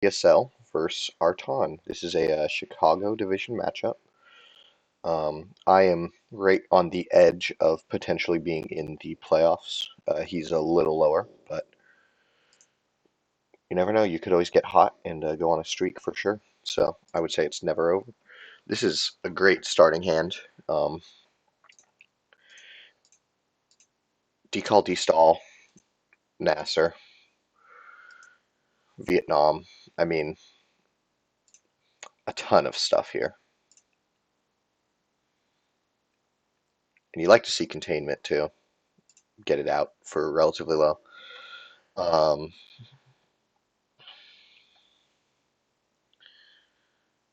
ITSL versus Artan. This is a Chicago division matchup. I am right on the edge of potentially being in the playoffs. He's a little lower, but you never know. You could always get hot and go on a streak for sure. So I would say it's never over. This is a great starting hand. Um, Decall, Destall, Nasser, Vietnam. I mean, a ton of stuff here. And you like to see containment too. Get it out for relatively low. Um,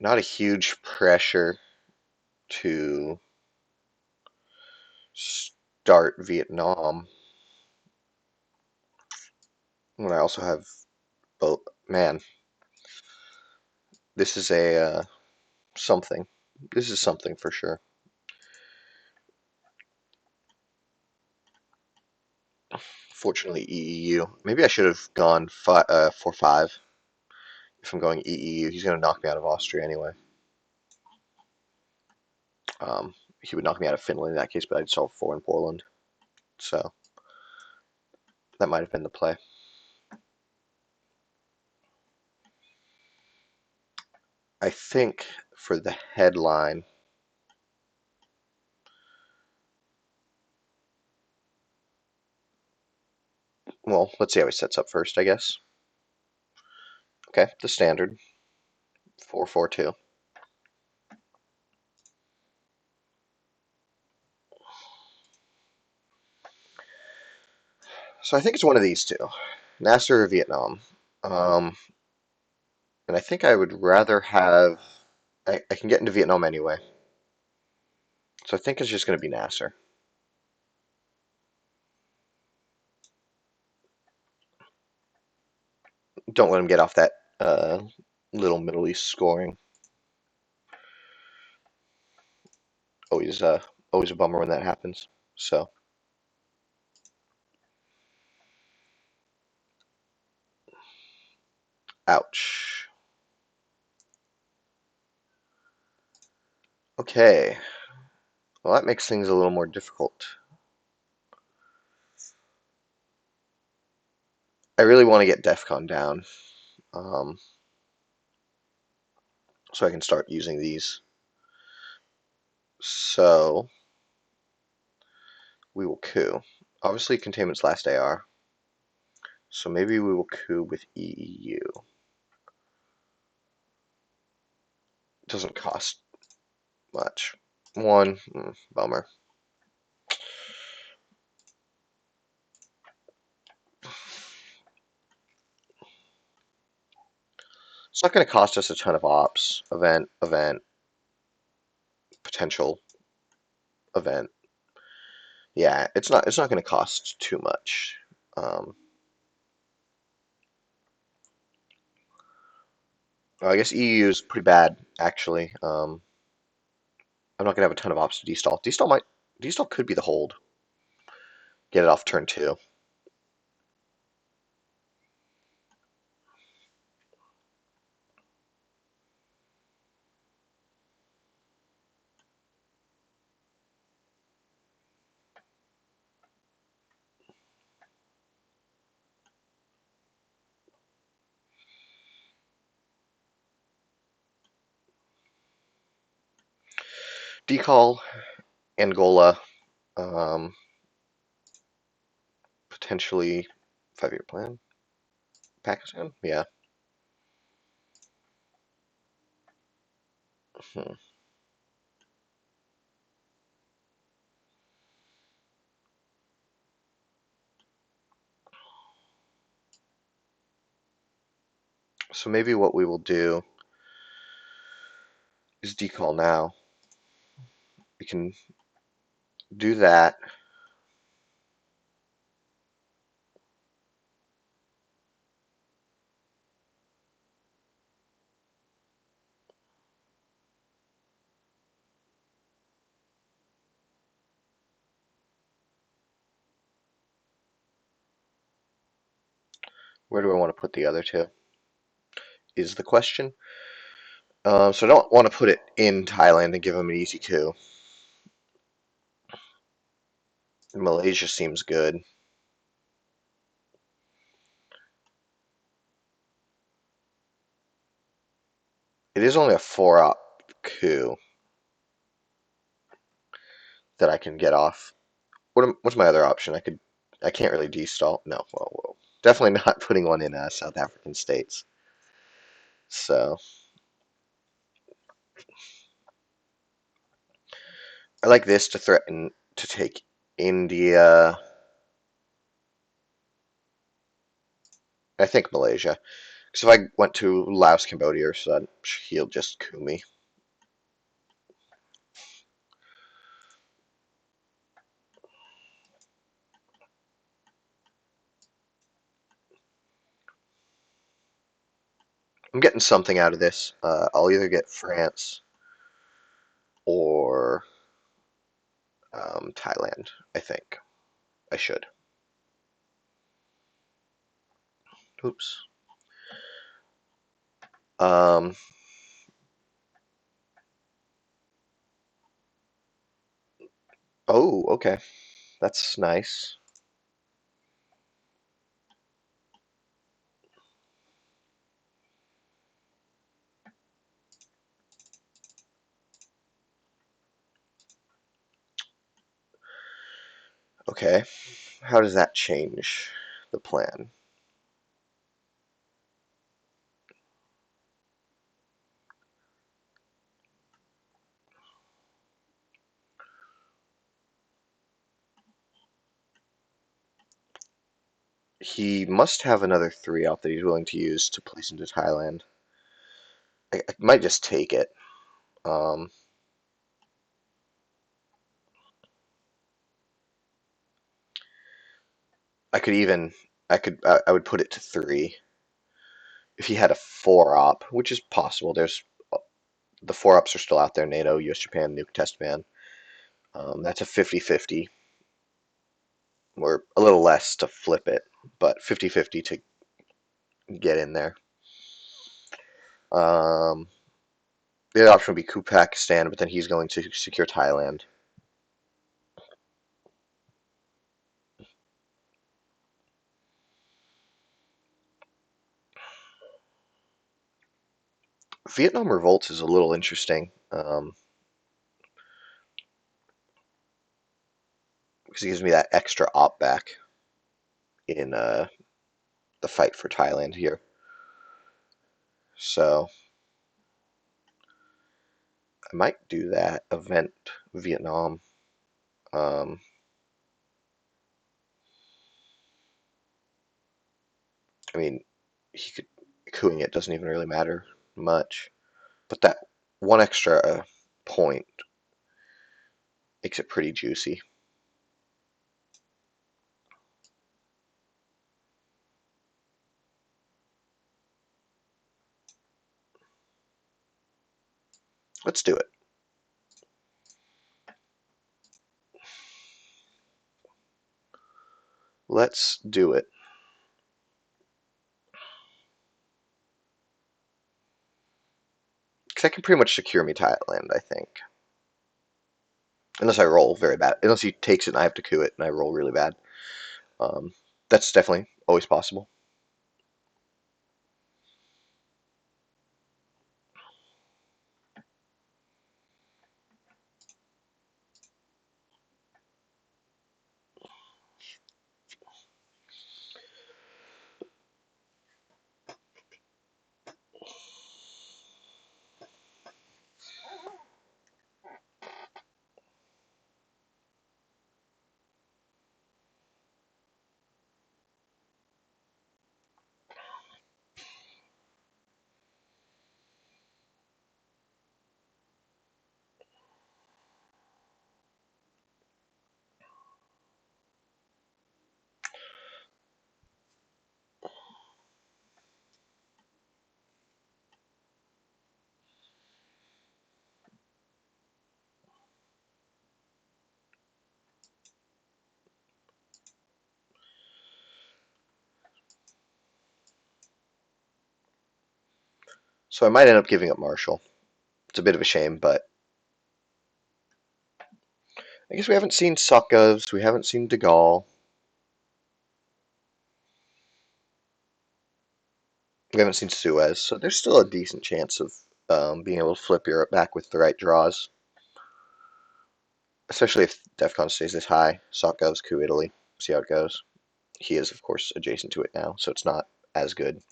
Not a huge pressure to start Vietnam when I also have both. Man, this is a something. This is something for sure. Fortunately, EEU. Maybe I should have gone 4-5. If I'm going EEU, he's going to knock me out of Austria anyway. He would knock me out of Finland in that case, but I'd solve 4 in Poland. So that might have been the play. I think for the headline, well, let's see how he sets up first, I guess. Okay, the standard 4-4-2. So I think it's one of these two, Nasser or Vietnam. Um, and I think I would rather have. I can get into Vietnam anyway, so I think it's just going to be Nasser. Don't let him get off that little Middle East scoring. Always, always a bummer when that happens. So, ouch. Okay, well that makes things a little more difficult. I really want to get DEFCON down, um, so I can start using these. So we will coup. Obviously, containment's last AR. So maybe we will coup with EEU. Doesn't cost much. One, bummer. It's not going to cost us a ton of ops. Event, potential, event. Yeah, it's not. It's not going to cost too much. Um, I guess EU is pretty bad actually. I'm not going to have a ton of ops to destall. Destall could be the hold. Get it off turn 2. Decall, Angola, um, potentially 5-year plan. Pakistan, yeah. Hmm. So maybe what we will do is decall now. We can do that. Where do I want to put the other two? is the question. So I don't want to put it in Thailand and give them an easy coup. Malaysia seems good. It is only a 4-op coup that I can get off. What's my other option? I can't really destall. No, well, definitely not putting one in South African states. So I like this to threaten to take India. I think Malaysia. Because if I went to Laos, Cambodia, or such, he'll just coup me. I'm getting something out of this. I'll either get France or Thailand. I think I should. Oops. Um, oh, okay. That's nice. Okay. How does that change the plan? He must have another 3-op that he's willing to use to place into Thailand. I might just take it. Um, I could even I would put it to 3 if he had a 4-op, which is possible. There's the 4-ops are still out there. NATO, U.S., Japan, nuke test ban. That's a 50-50, or a little less to flip it, but 50-50 to get in there. Um, the other option would be coup Pakistan, but then he's going to secure Thailand. Vietnam revolts is a little interesting because it gives me that extra op back in the fight for Thailand here. So I might do that event Vietnam. Um, I mean, he could cooing it doesn't even really matter much, but that one extra point makes it pretty juicy. Let's do it. Let's do it. Because I can pretty much secure me Thailand, I think. Unless I roll very bad. Unless he takes it and I have to coup it and I roll really bad. Um, that's definitely always possible. So I might end up giving up Marshall. It's a bit of a shame, but I guess we haven't seen Suckovs, we haven't seen De Gaulle, we haven't seen Suez, so there's still a decent chance of being able to flip Europe back with the right draws, especially if DEFCON stays this high. Suckovs, coup Italy, see how it goes. He is, of course, adjacent to it now, so it's not as good.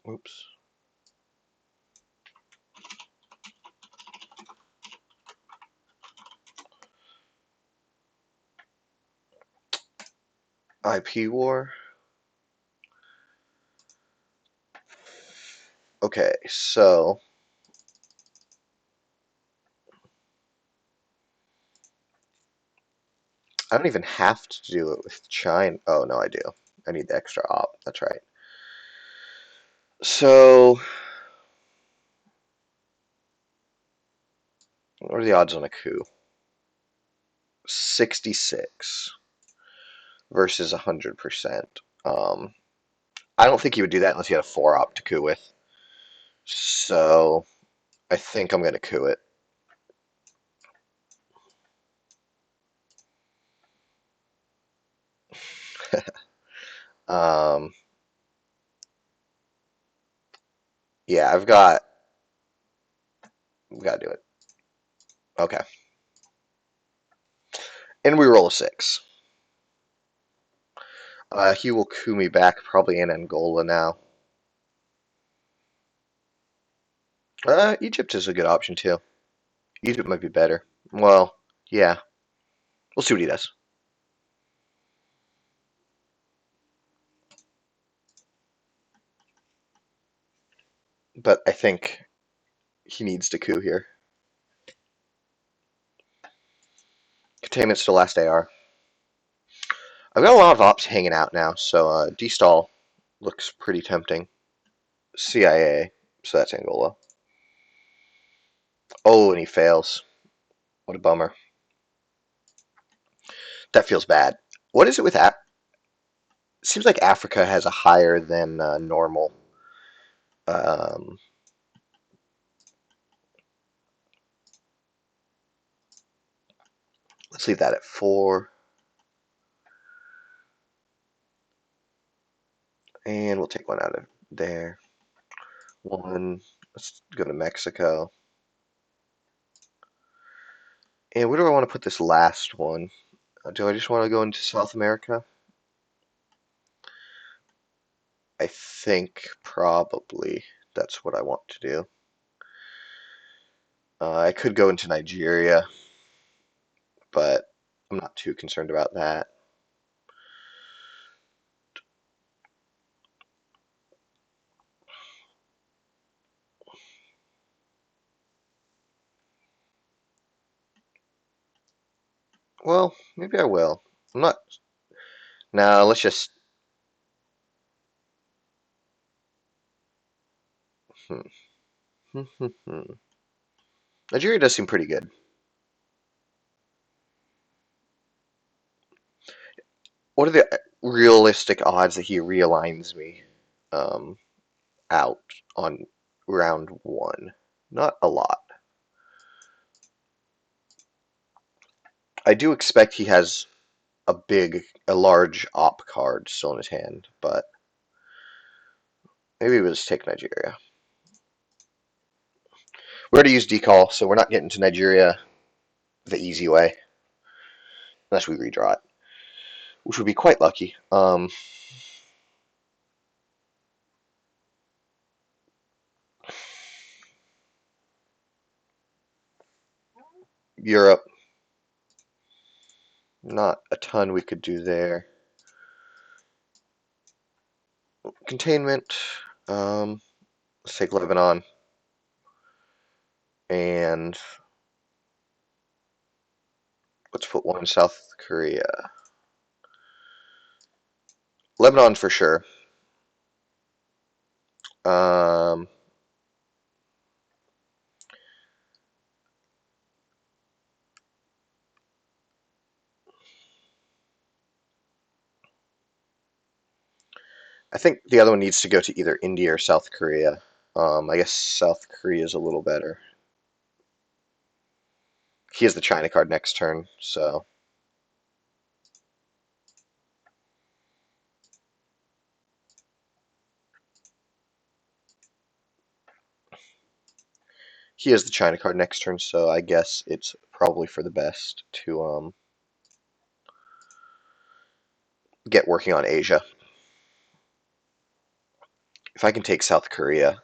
Oops. IP war. Okay, so I don't even have to do it with China. Oh, no, I do. I need the extra op. That's right. So, what are the odds on a coup? 66 versus 100%. I don't think you would do that unless you had a 4 op to coup with. So, I think I'm going to coup it. um, yeah, we've got to do it. Okay. And we roll a 6. He will coup me back probably in Angola now. Egypt is a good option too. Egypt might be better. Well, yeah. We'll see what he does. But I think he needs to coup here. Containment's still last AR. I've got a lot of ops hanging out now, so D-stall looks pretty tempting. CIA, so that's Angola. Oh, and he fails. What a bummer. That feels bad. What is it with It seems like Africa has a higher than normal. Um, let's leave that at 4. And we'll take one out of there. 1. Let's go to Mexico. And where do I want to put this last one? Do I just want to go into South America? I think probably that's what I want to do. I could go into Nigeria, but I'm not too concerned about that. Well, maybe I will. I'm not. No, let's just. Nigeria does seem pretty good. What are the realistic odds that he realigns me um, out on round 1? Not a lot. I do expect he has a large op card still in his hand, but maybe we'll just take Nigeria. We already used decall, so we're not getting to Nigeria the easy way, unless we redraw it, which would be quite lucky. Europe, not a ton we could do there. Containment, let's take Lebanon, and Let's put one in South Korea. Lebanon for sure. Um, I think the other one needs to go to either India or South Korea. I guess South Korea is a little better. He has the China card next turn, so he has the China card next turn, so I guess it's probably for the best to get working on Asia. If I can take South Korea,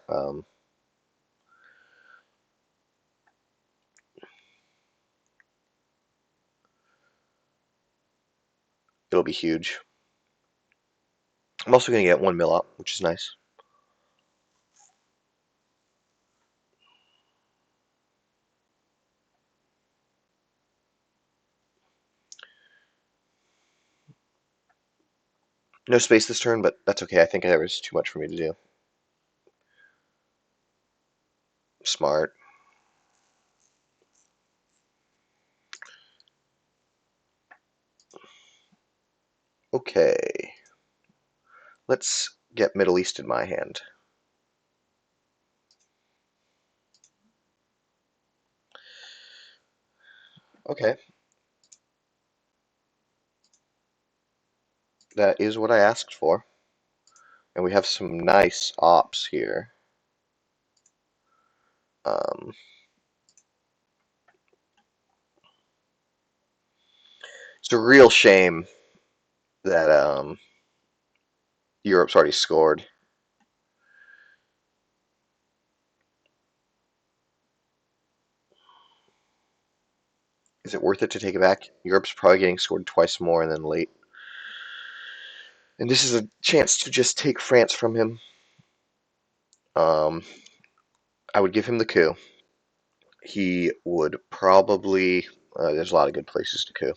it'll be huge. I'm also going to get one mil up, which is nice. No space this turn, but that's okay. I think there was too much for me to do. Smart. Okay. Let's get Middle East in my hand. Okay. That is what I asked for. And we have some nice ops here. Um, it's a real shame that Europe's already scored. Is it worth it to take it back? Europe's probably getting scored twice more and then late. And this is a chance to just take France from him. Um, I would give him the coup. He would probably. There's a lot of good places to coup.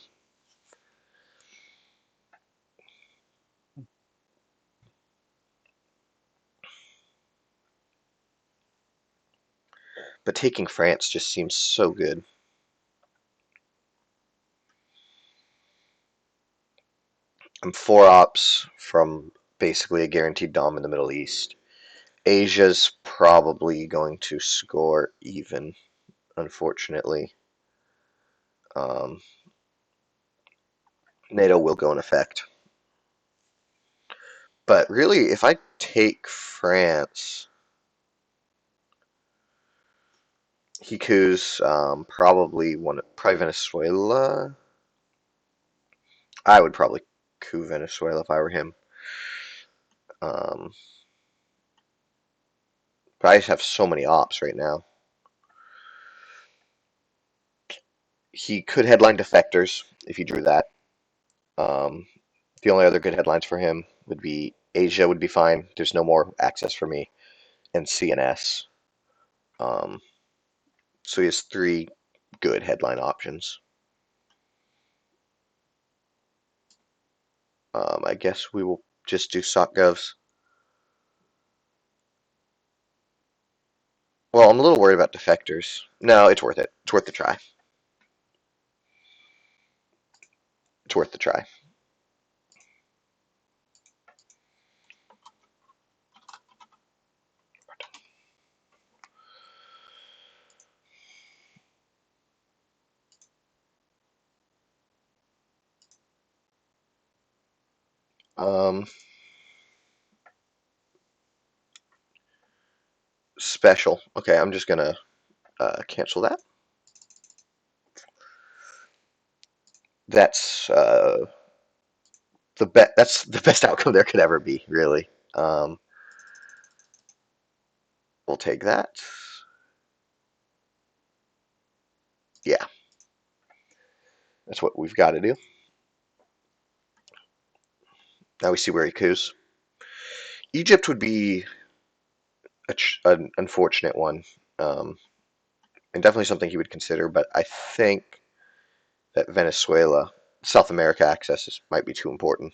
But taking France just seems so good. I'm four ops from basically a guaranteed dom in the Middle East. Asia's probably going to score even, unfortunately. Um, NATO will go in effect. But really, if I take France, he coups probably Venezuela. I would probably coup Venezuela if I were him. Um, but I just have so many ops right now. He could headline defectors if he drew that. Um, the only other good headlines for him would be Asia would be fine. There's no more access for me, and CNS. Um, so he has three good headline options. I guess we will just do SocGovs. Well, I'm a little worried about defectors. No, it's worth it. It's worth the try. It's worth the try. Um, special. Okay, I'm just gonna cancel that. That's That's the best outcome there could ever be. Really. We'll take that. Yeah, that's what we've got to do. Now we see where he coups. Egypt would be an unfortunate one, um, and definitely something he would consider. But I think that Venezuela, South America access might be too important.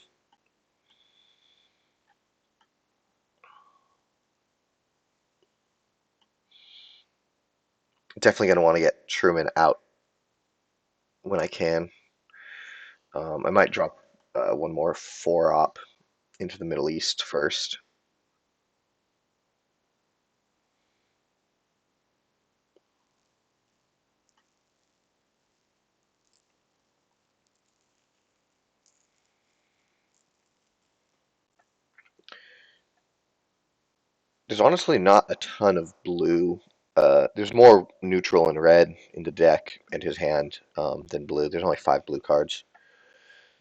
Definitely going to want to get Truman out when I can. I might drop one more 4-op into the Middle East first. There's honestly not a ton of blue. There's more neutral and red in the deck and his hand than blue. There's only 5 blue cards.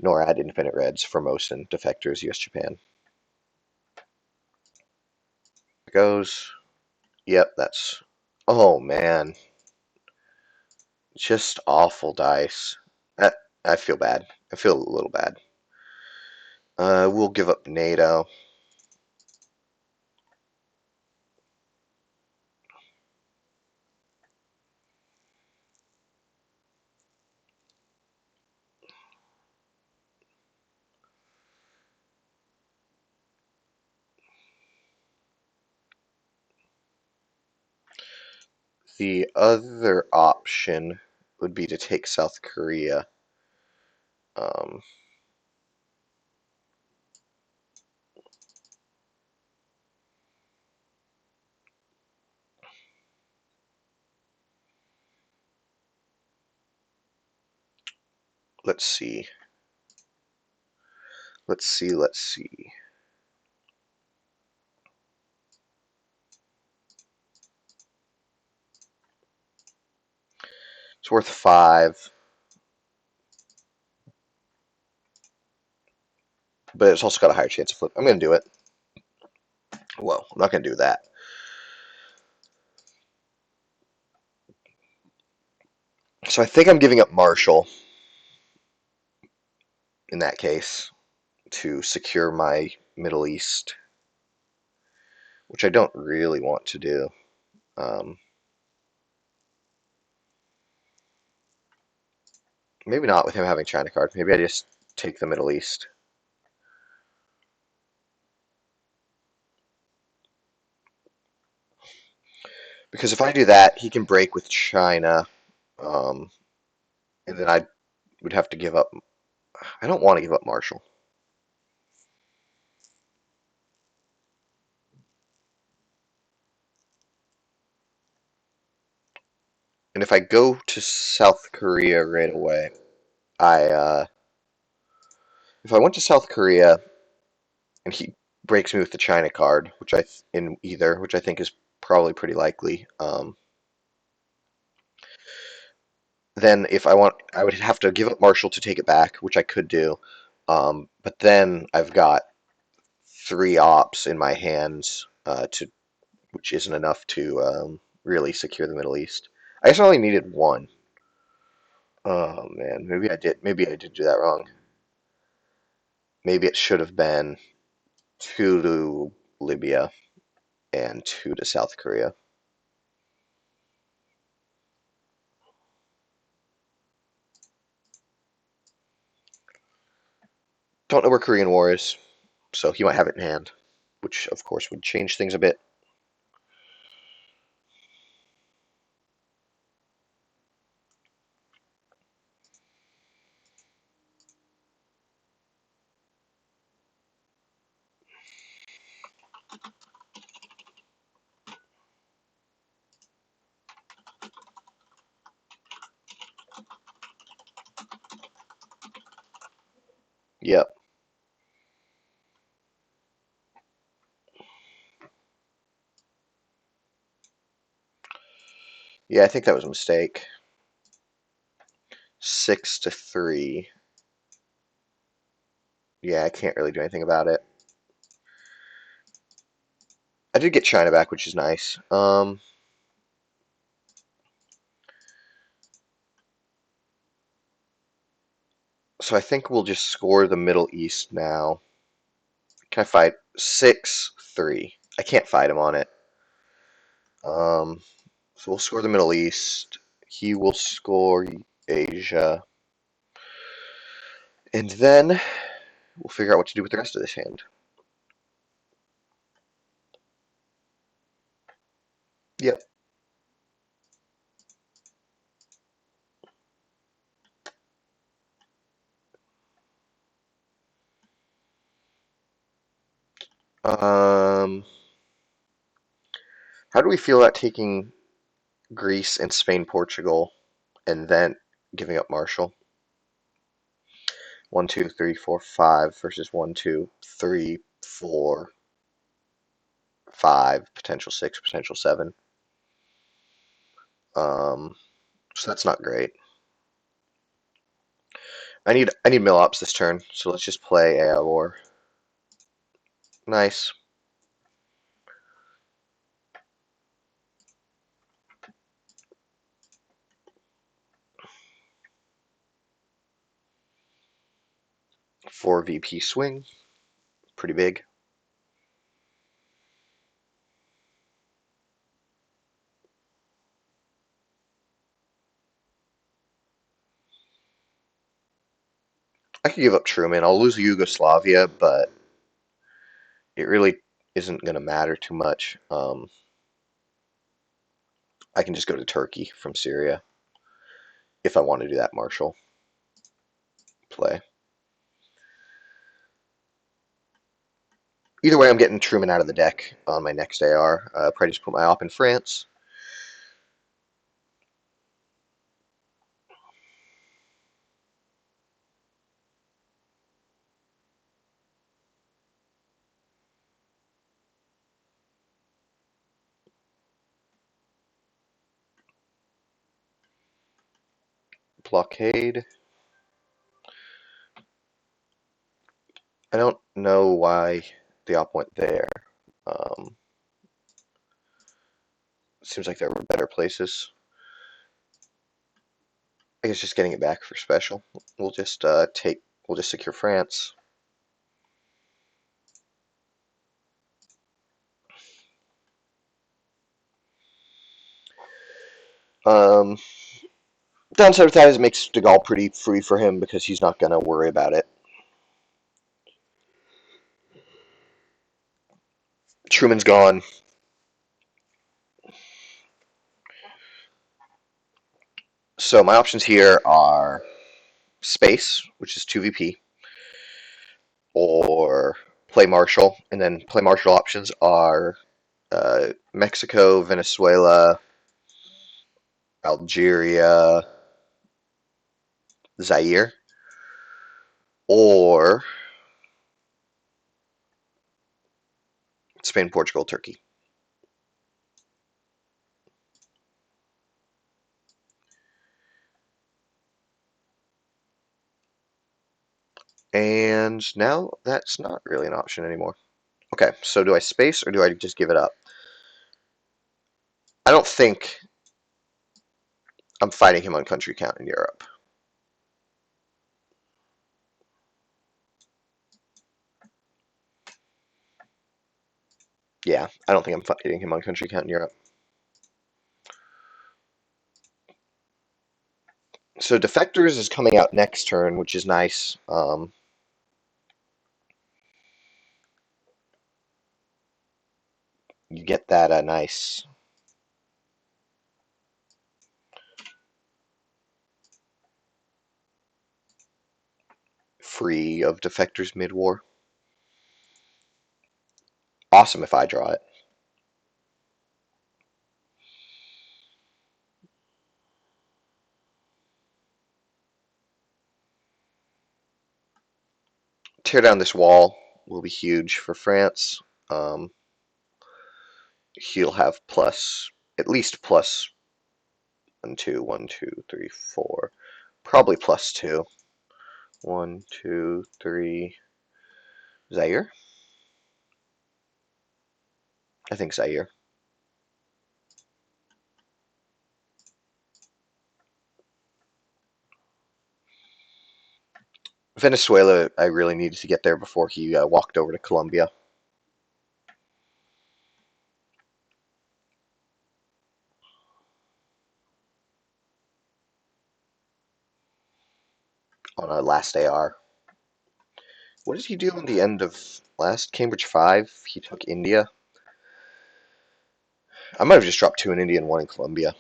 NORAD independent reds, Formosan, defectors, US Japan. It goes. Yep, that's. Oh man, just awful dice. I, I feel bad. I feel a little bad. We'll give up NATO. The other option would be to take South Korea. Um, let's see. Let's see. It's worth 5, but it's also got a higher chance of flip. I'm going to do it. Well, I'm not going to do that. So I think I'm giving up Marshall in that case to secure my Middle East, which I don't really want to do. Um, maybe not with him having China card. Maybe I just take the Middle East. Because if I do that, he can break with China, um, and then I would have to give up. I don't want to give up Marshall. And if I go to South Korea right away, I if I went to South Korea and he breaks me with the China card, which in either, which I think is probably pretty likely. Then if I want, I would have to give up Marshall to take it back, which I could do. But then I've got 3 ops in my hands which isn't enough to really secure the Middle East. I guess I only needed 1. Oh man, maybe I did. Maybe I did do that wrong. Maybe it should have been 2 to Libya and 2 to South Korea. Don't know where Korean War is, so he might have it in hand, which of course would change things a bit. Yep. Yeah, I think that was a mistake. 6 to 3. Yeah, I can't really do anything about it. I did get China back, which is nice. So I think we'll just score the Middle East now. Can I fight 6-3? I can't fight him on it. So we'll score the Middle East. He will score Asia. And then we'll figure out what to do with the rest of this hand. Yep. Um, how do we feel about taking Greece and Spain, Portugal, and then giving up Marshall? 1, 2, 3, 4, 5 versus 1, 2, 3, 4, 5, potential 6, potential 7. Um, so that's not great. I need mill ops this turn, so let's just play AI War. Nice. Four VP swing, pretty big. I could give up Truman. I'll lose Yugoslavia, but it really isn't going to matter too much. I can just go to Turkey from Syria if I want to do that Marshall play. Either way, I'm getting Truman out of the deck on my next AR. Probably just put my op in France. Blockade. I don't know why the op went there. Um, seems like there were better places. I guess just getting it back for special. We'll just we'll just secure France. Um, downside of that is it makes De Gaulle pretty free for him because he's not going to worry about it. Truman's gone. So my options here are space, which is 2 VP, or play Marshall. And then play Marshall options are Mexico, Venezuela, Algeria, Zaire, or Spain, Portugal, Turkey. And now that's not really an option anymore. Okay, so do I space or do I just give it up? I don't think I'm fighting him on country count in Europe. Yeah, I don't think I'm fighting him on country count in Europe. So Defectors is coming out next turn, which is nice. You get that nice free of Defectors mid-war. Awesome if I draw it. Tear down this wall will be huge for France. Um, he'll have plus, at least plus 1, 2, 1, 2, 3, 4. Probably plus 2. 1, 2, 3. Zaire? I think Zaire. Venezuela, I really needed to get there before he walked over to Colombia. On a last AR. What did he do on the end of last Cambridge 5? He took India. I might have just dropped 2 in India and 1 in Colombia.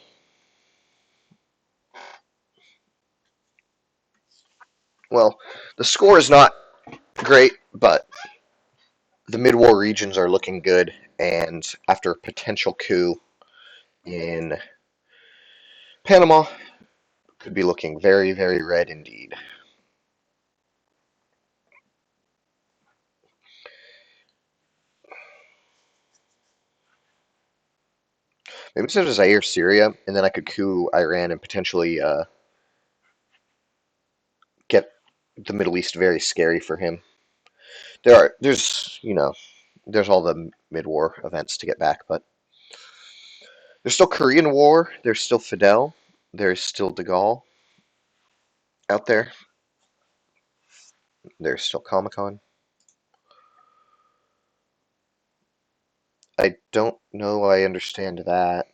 Well, the score is not great, but the mid-war regions are looking good, and after a potential coup in Panama, could be looking very, very red indeed. Maybe instead of Zaire, Syria, and then I could coup Iran and potentially get the Middle East very scary for him. There's all the mid-war events to get back, but there's still Korean War, there's still Fidel, there's still De Gaulle out there, there's still Comic Con. I don't know I understand that.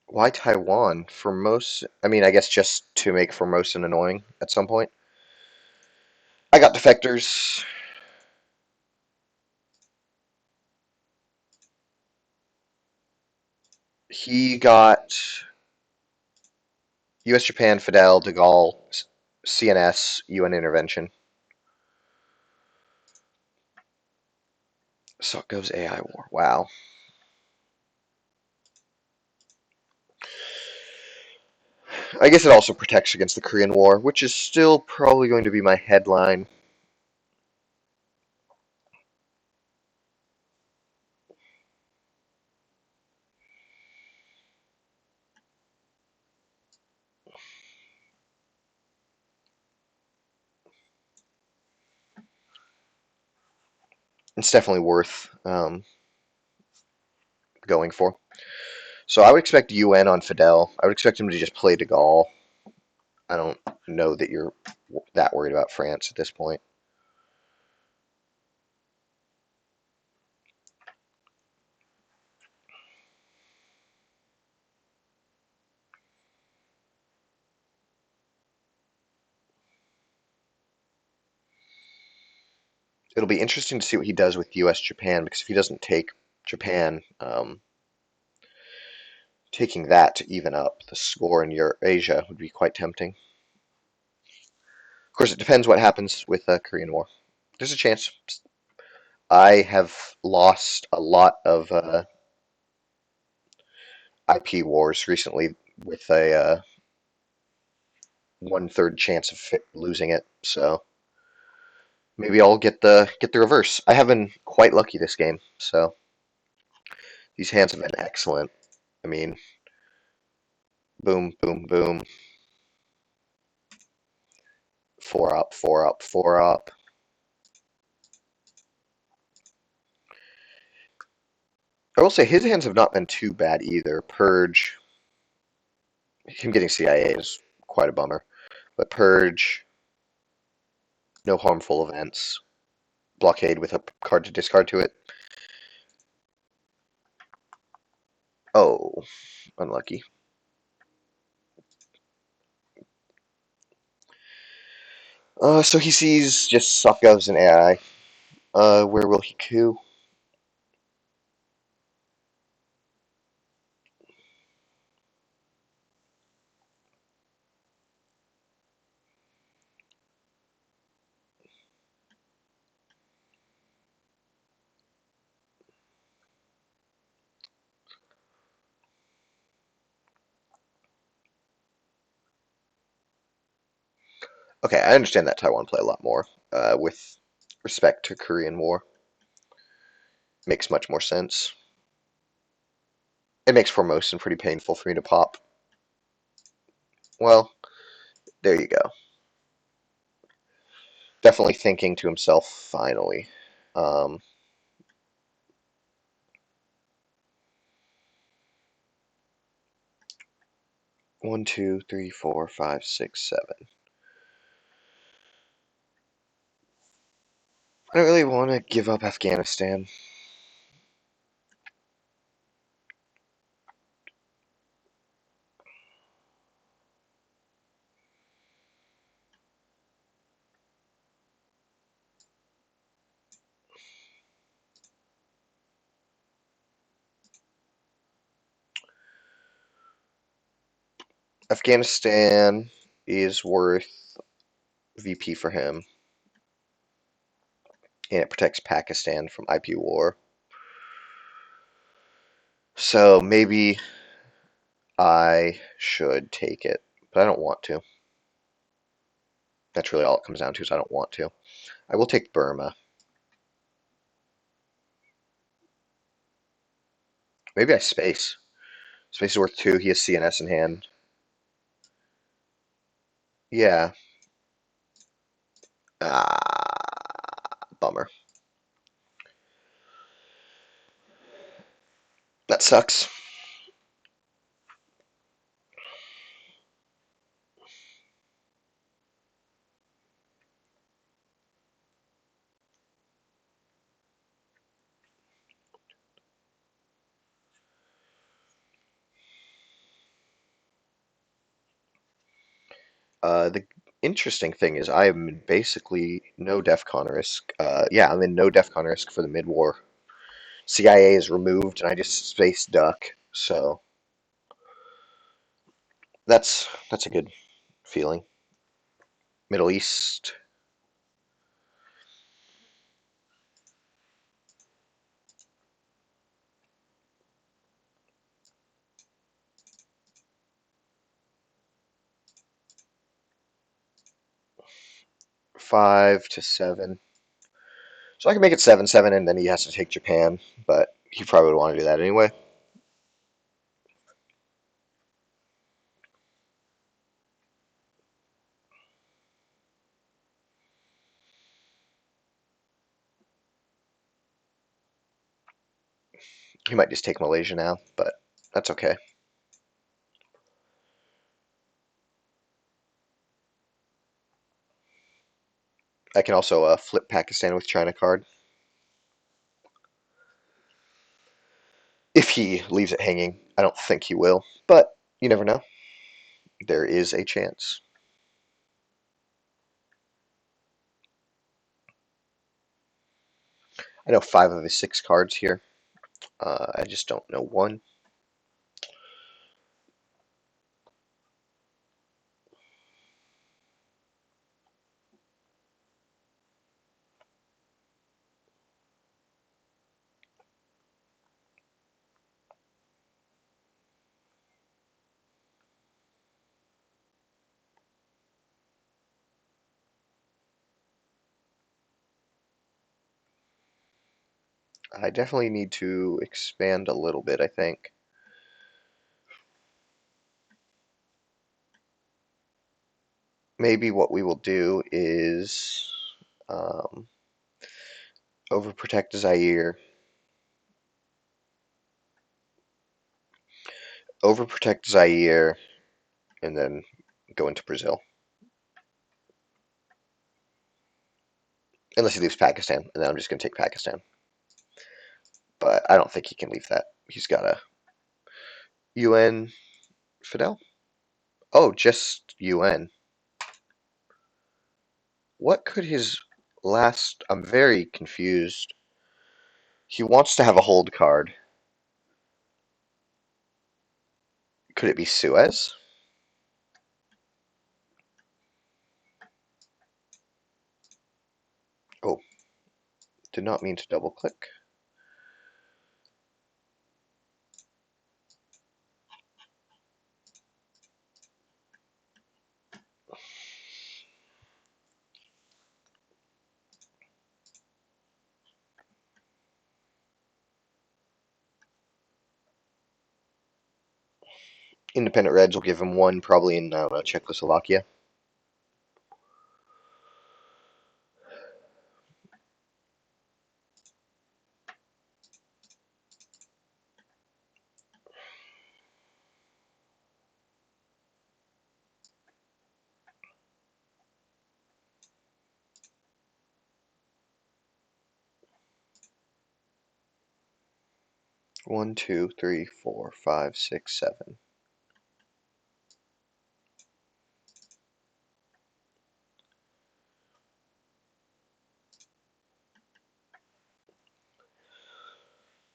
Why Taiwan? Formosa, I mean, I guess just to make Formosan annoying at some point. I got defectors. He got U.S. Japan, Fidel, De Gaulle, CNS, UN intervention. So it goes AI war. Wow. I guess it also protects against the Korean War, which is still probably going to be my headline. It's definitely worth going for. So I would expect UN on Fidel. I would expect him to just play De Gaulle. I don't know that you're that worried about France at this point. It'll be interesting to see what he does with U.S. Japan, because if he doesn't take Japan, taking that to even up the score in Eurasia would be quite tempting. Of course, it depends what happens with the Korean War. There's a chance. I have lost a lot of IP wars recently with a 1/3 chance of losing it. So maybe I'll get the reverse. I have been quite lucky this game. So these hands have been excellent. I mean, boom, boom, boom. 4 up, 4 up, 4 up. I will say his hands have not been too bad either. Purge, him getting CIA is quite a bummer. But Purge, no harmful events. Blockade with a card to discard to it. Oh, unlucky. So he sees just soft govs and AI. Where will he coup? Okay, I understand that Taiwan play a lot more. With respect to Korean War, makes much more sense. It makes Formosan pretty painful for me to pop. Well, there you go. Definitely thinking to himself, finally. Um, 1, 2, 3, 4, 5, 6, 7. I don't really want to give up Afghanistan. Afghanistan is worth VP for him, and it protects Pakistan from IP war. So maybe I should take it, but I don't want to. That's really all it comes down to is I don't want to. I will take Burma. Maybe I space. Space is worth 2. He has CNS in hand. Yeah. Bummer. That sucks. 'The interesting thing is I am in basically no DEFCON risk. Yeah, I'm in no DEFCON risk for the mid-war. CIA is removed, and I just space duck. So that's a good feeling. Middle East, 5 to 7. So I can make it 7-7, and then he has to take Japan, but he probably would want to do that anyway. He might just take Malaysia now, but that's okay. I can also flip Pakistan with China card if he leaves it hanging. I don't think he will, but you never know. There is a chance. I know 5 of his 6 cards here. I just don't know one. I definitely need to expand a little bit, I think. Maybe what we will do is um, overprotect Zaire, overprotect Zaire, and then go into Brazil. Unless he leaves Pakistan, and then I'm just going to take Pakistan. But I don't think he can leave that. He's got a UN Fidel? Oh, just UN. What could his last... I'm very confused. He wants to have a hold card. Could it be Suez? Oh, did not mean to double click. Independent Reds will give him one, probably in, I don't know, Czechoslovakia. One, two, three, four, five, six, seven.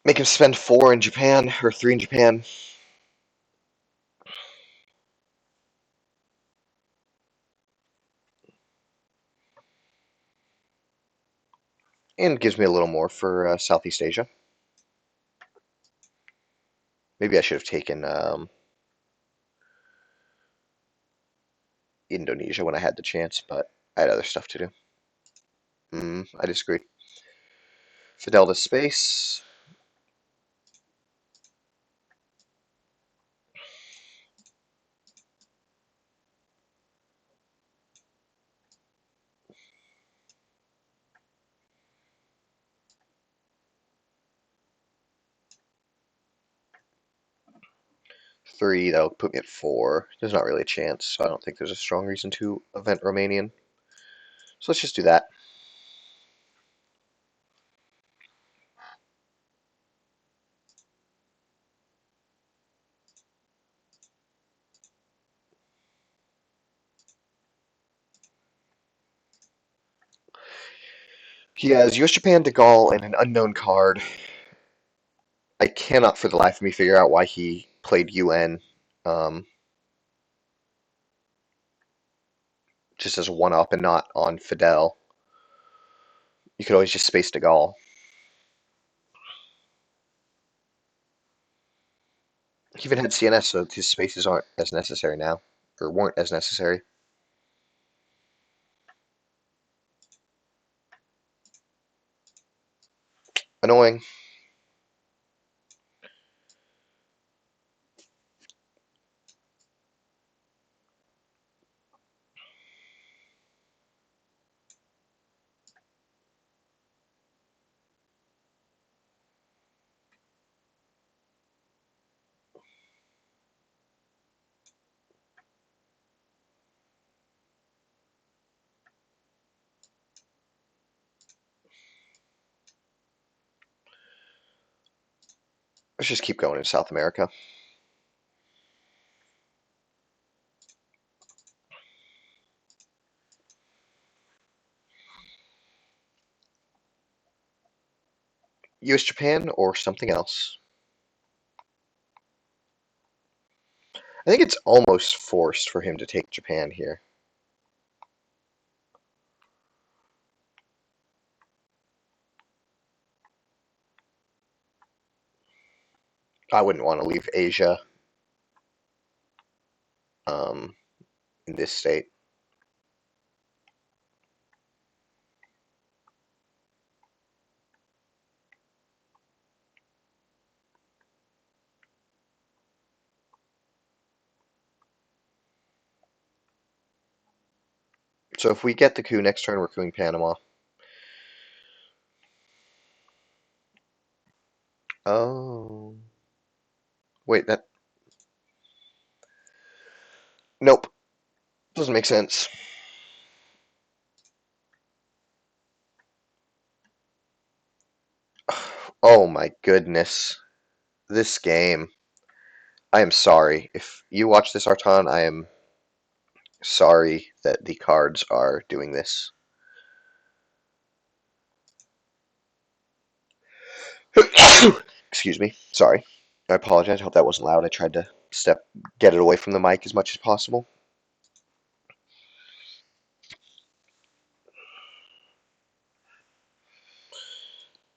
Make him spend 4 in Japan, or 3 in Japan. And gives me a little more for Southeast Asia. Maybe I should have taken Indonesia when I had the chance, but I had other stuff to do. I disagree. Fidelta Space. Three, that'll put me at four. There's not really a chance, so I don't think there's a strong reason to event Romanian. So let's just do that. He has US Japan De Gaulle and an unknown card. I cannot for the life of me figure out why he played UN um, just as a one-up and not on Fidel. You could always just space De Gaulle. He even had CNS, so his spaces aren't as necessary now, or weren't as necessary. Annoying. Let's just keep going in South America. US Japan or something else. I think it's almost forced for him to take Japan here. I wouldn't want to leave Asia um, in this state. So if we get the coup next turn, we're cooing Panama. Oh. Wait, that... Nope. Doesn't make sense. Oh my goodness. This game. I am sorry. If you watch this, Artan, I am sorry that the cards are doing this. Excuse me. Sorry. I apologize. I hope that wasn't loud. I tried to get it away from the mic as much as possible.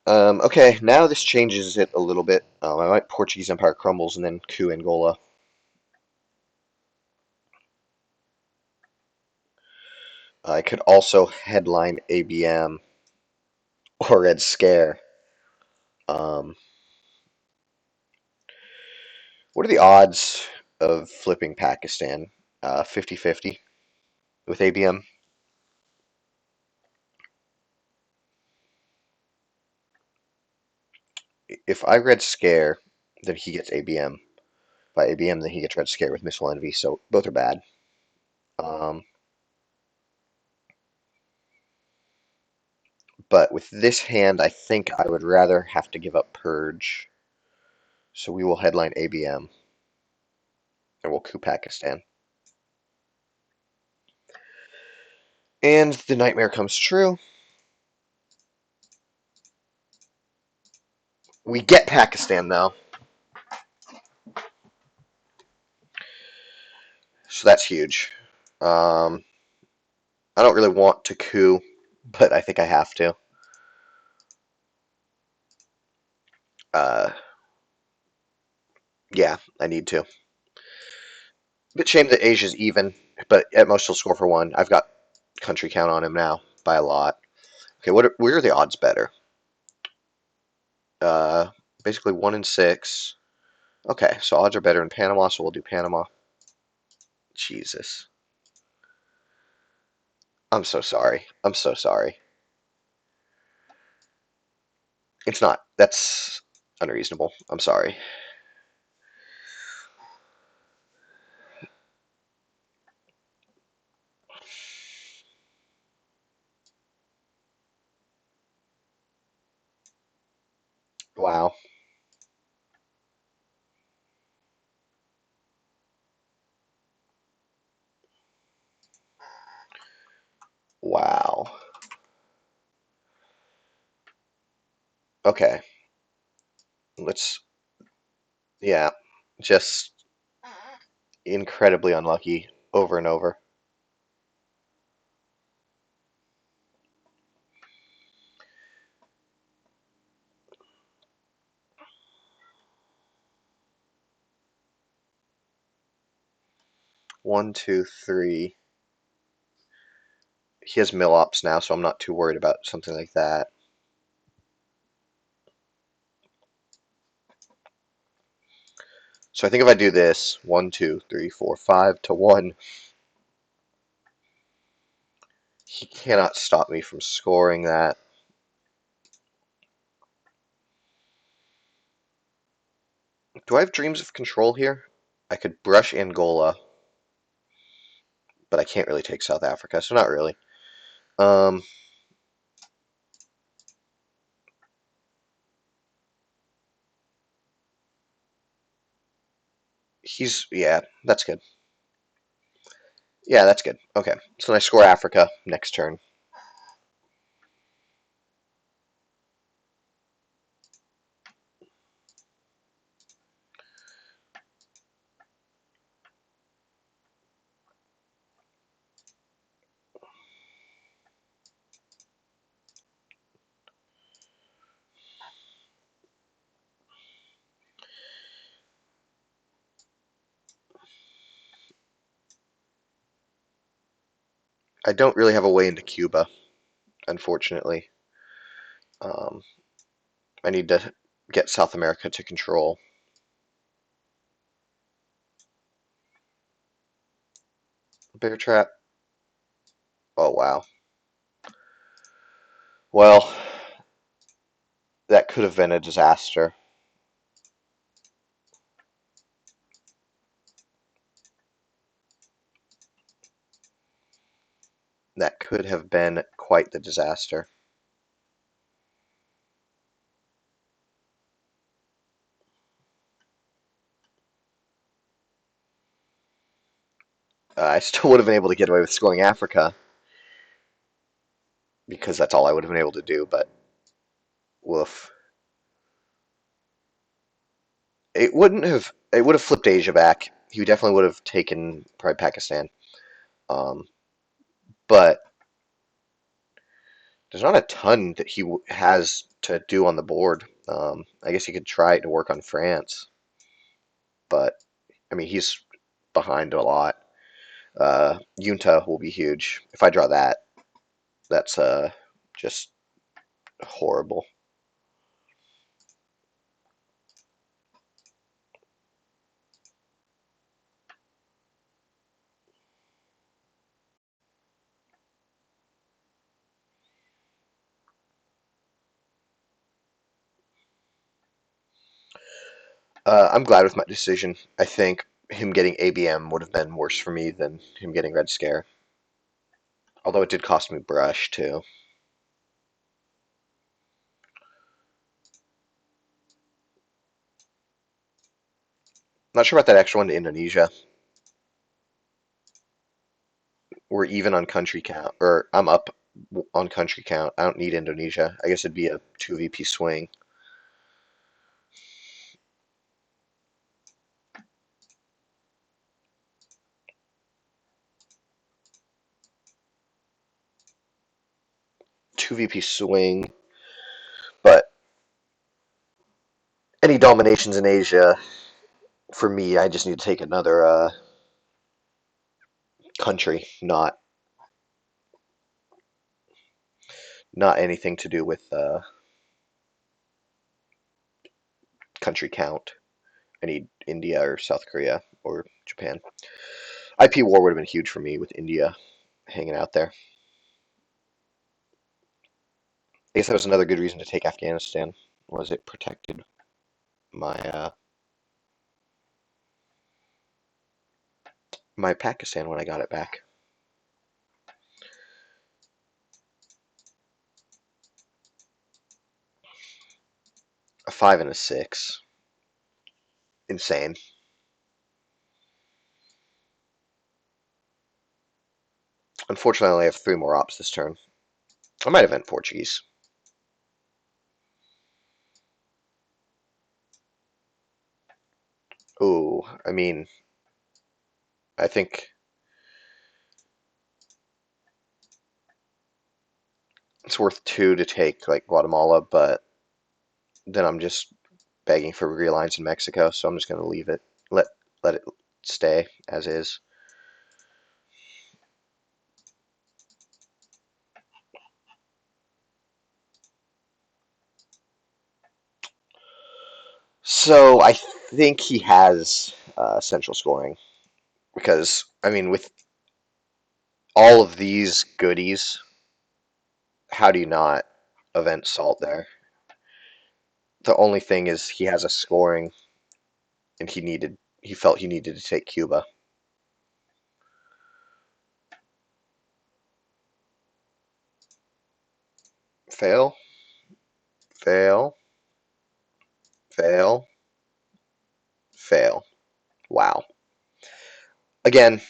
Okay, now this changes it a little bit. I might Portuguese Empire crumbles and then coup Angola. I could also headline ABM or Red Scare. Um, what are the odds of flipping Pakistan? 50-50 with ABM. If I Red Scare, then he gets ABM. By ABM, then he gets Red Scare with Missile Envy, so both are bad. Um, but with this hand, I think I would rather have to give up Purge. So we will headline ABM, and we'll coup Pakistan. And the nightmare comes true. We get Pakistan, though. So that's huge. I don't really want to coup, but I think I have to. Uh, yeah, I need to. Bit shame that Asia's even, but at most he'll score for one. I've got country count on him now by a lot. Okay, where are the odds better? Uh, Basically 1 in 6. Okay, so odds are better in Panama, so we'll do Panama. Jesus. I'm so sorry. I'm so sorry. It's not. That's unreasonable. I'm sorry. Wow. Wow. Okay. Let's, yeah, just incredibly unlucky over and over. 1, 2, 3. He has mill ops now, so I'm not too worried about something like that. So I think if I do this, 1, 2, 3, 4, 5 to 1, he cannot stop me from scoring that. Do I have dreams of control here? I could brush Angola, but I can't really take South Africa, so not really. Um, yeah, that's good. Yeah, that's good. Okay, so then I score Africa next turn. I don't really have a way into Cuba, unfortunately. Um, I need to get South America to control. Bear trap. Oh, wow. Well, that could have been a disaster. That could have been quite the disaster. I still would have been able to get away with scoring Africa because that's all I would have been able to do, but woof. It would have flipped Asia back. He definitely would have taken probably Pakistan. Um, but there's not a ton that he has to do on the board. I guess he could try to work on France, but I mean he's behind a lot. Junta will be huge. If I draw that, that's just horrible. I'm glad with my decision. I think him getting ABM would have been worse for me than him getting Red Scare. Although it did cost me Brush too. Not sure about that extra one to Indonesia. We're even on country count, or I'm up on country count. I don't need Indonesia. I guess it'd be a 2 VP swing. 2 VP swing, but any dominations in Asia, for me, I just need to take another country, not anything to do with country count. I need India or South Korea or Japan. IP war would have been huge for me with India hanging out there. I guess that was another good reason to take Afghanistan. Was it protected my my Pakistan when I got it back? A 5 and a 6. Insane. Unfortunately, I only have 3 more ops this turn. I might have went Portuguese. Ooh, I mean, I think it's worth 2 to take like Guatemala, but then I'm just begging for realigns in Mexico, so I'm just going to leave it. Let let it stay as is. So I think he has central scoring because I mean with all of these goodies, how do you not event salt there? The only thing is he has a scoring, and he felt he needed to take Cuba. Fail, fail, fail, fail. Wow. Again,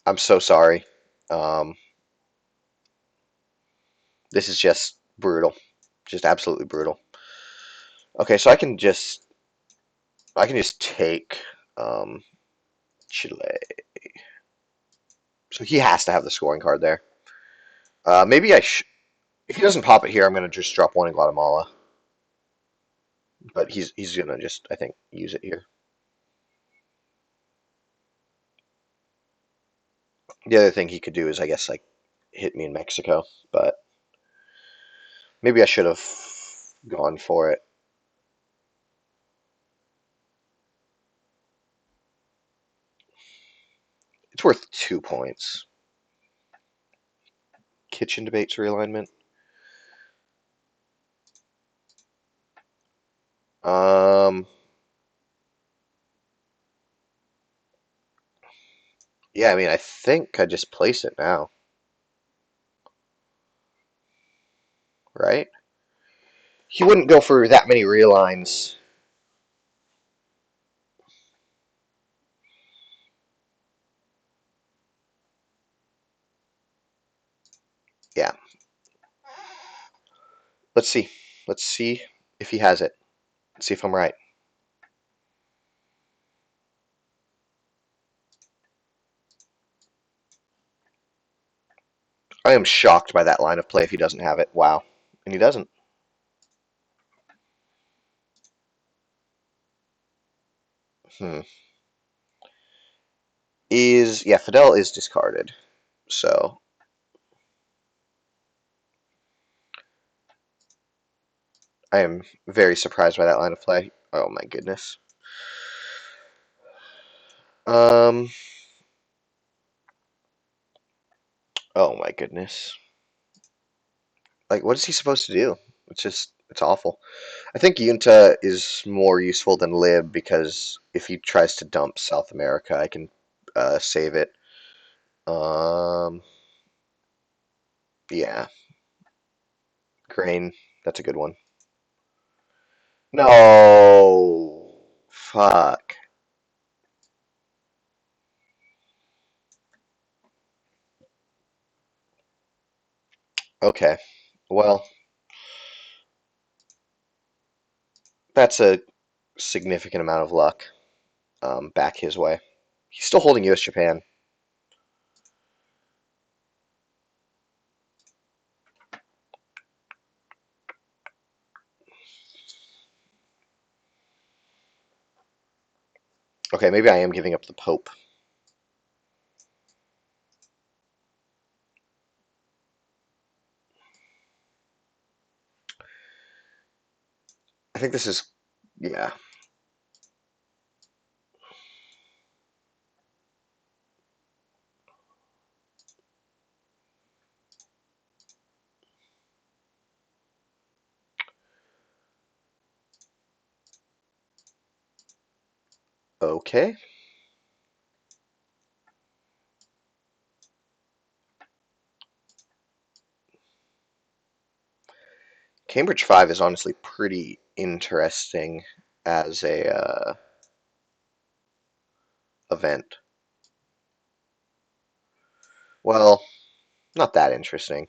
I'm so sorry. Um, this is just brutal, just absolutely brutal. Okay, so I can just take Chile. So he has to have the scoring card there. Maybe if he doesn't pop it here, I'm gonna just drop 1 in Guatemala. But he's gonna just I think use it here. The other thing he could do is I guess like hit me in Mexico, but maybe I should have gone for it. It's worth 2 points. Kitchen debates realignment. Um, yeah, I mean, I think I just place it now, right? He wouldn't go for that many realigns. Yeah, let's see. Let's see if he has it. Let's see if I'm right. I am shocked by that line of play if he doesn't have it. Wow. And he doesn't. Hmm. Yeah, Fidel is discarded. So I am very surprised by that line of play. Oh my goodness. Um, oh my goodness. Like, what is he supposed to do? It's awful. I think Yunta is more useful than Lib because if he tries to dump South America, I can save it. Um, yeah, Grain, that's a good one. No, fuck. Okay, well, that's a significant amount of luck back his way. He's still holding U.S. Japan. Okay, maybe I am giving up the Pope. I think this is, yeah. Okay. Cambridge 5 is honestly pretty interesting as a event. Well, not that interesting.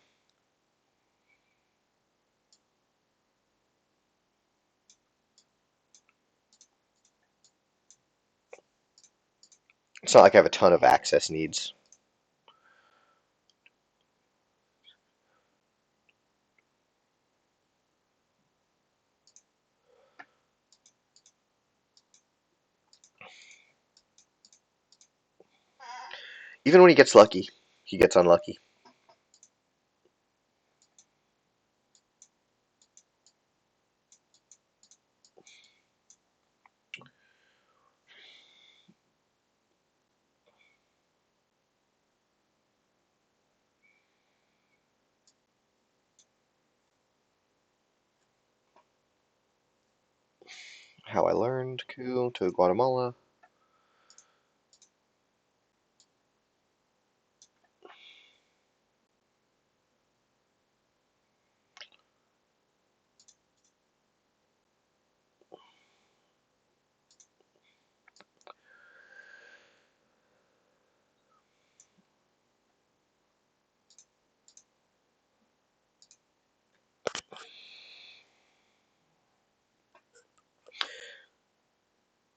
It's not like I have a ton of access needs. Even when he gets lucky, he gets unlucky. How I learned coup to Guatemala.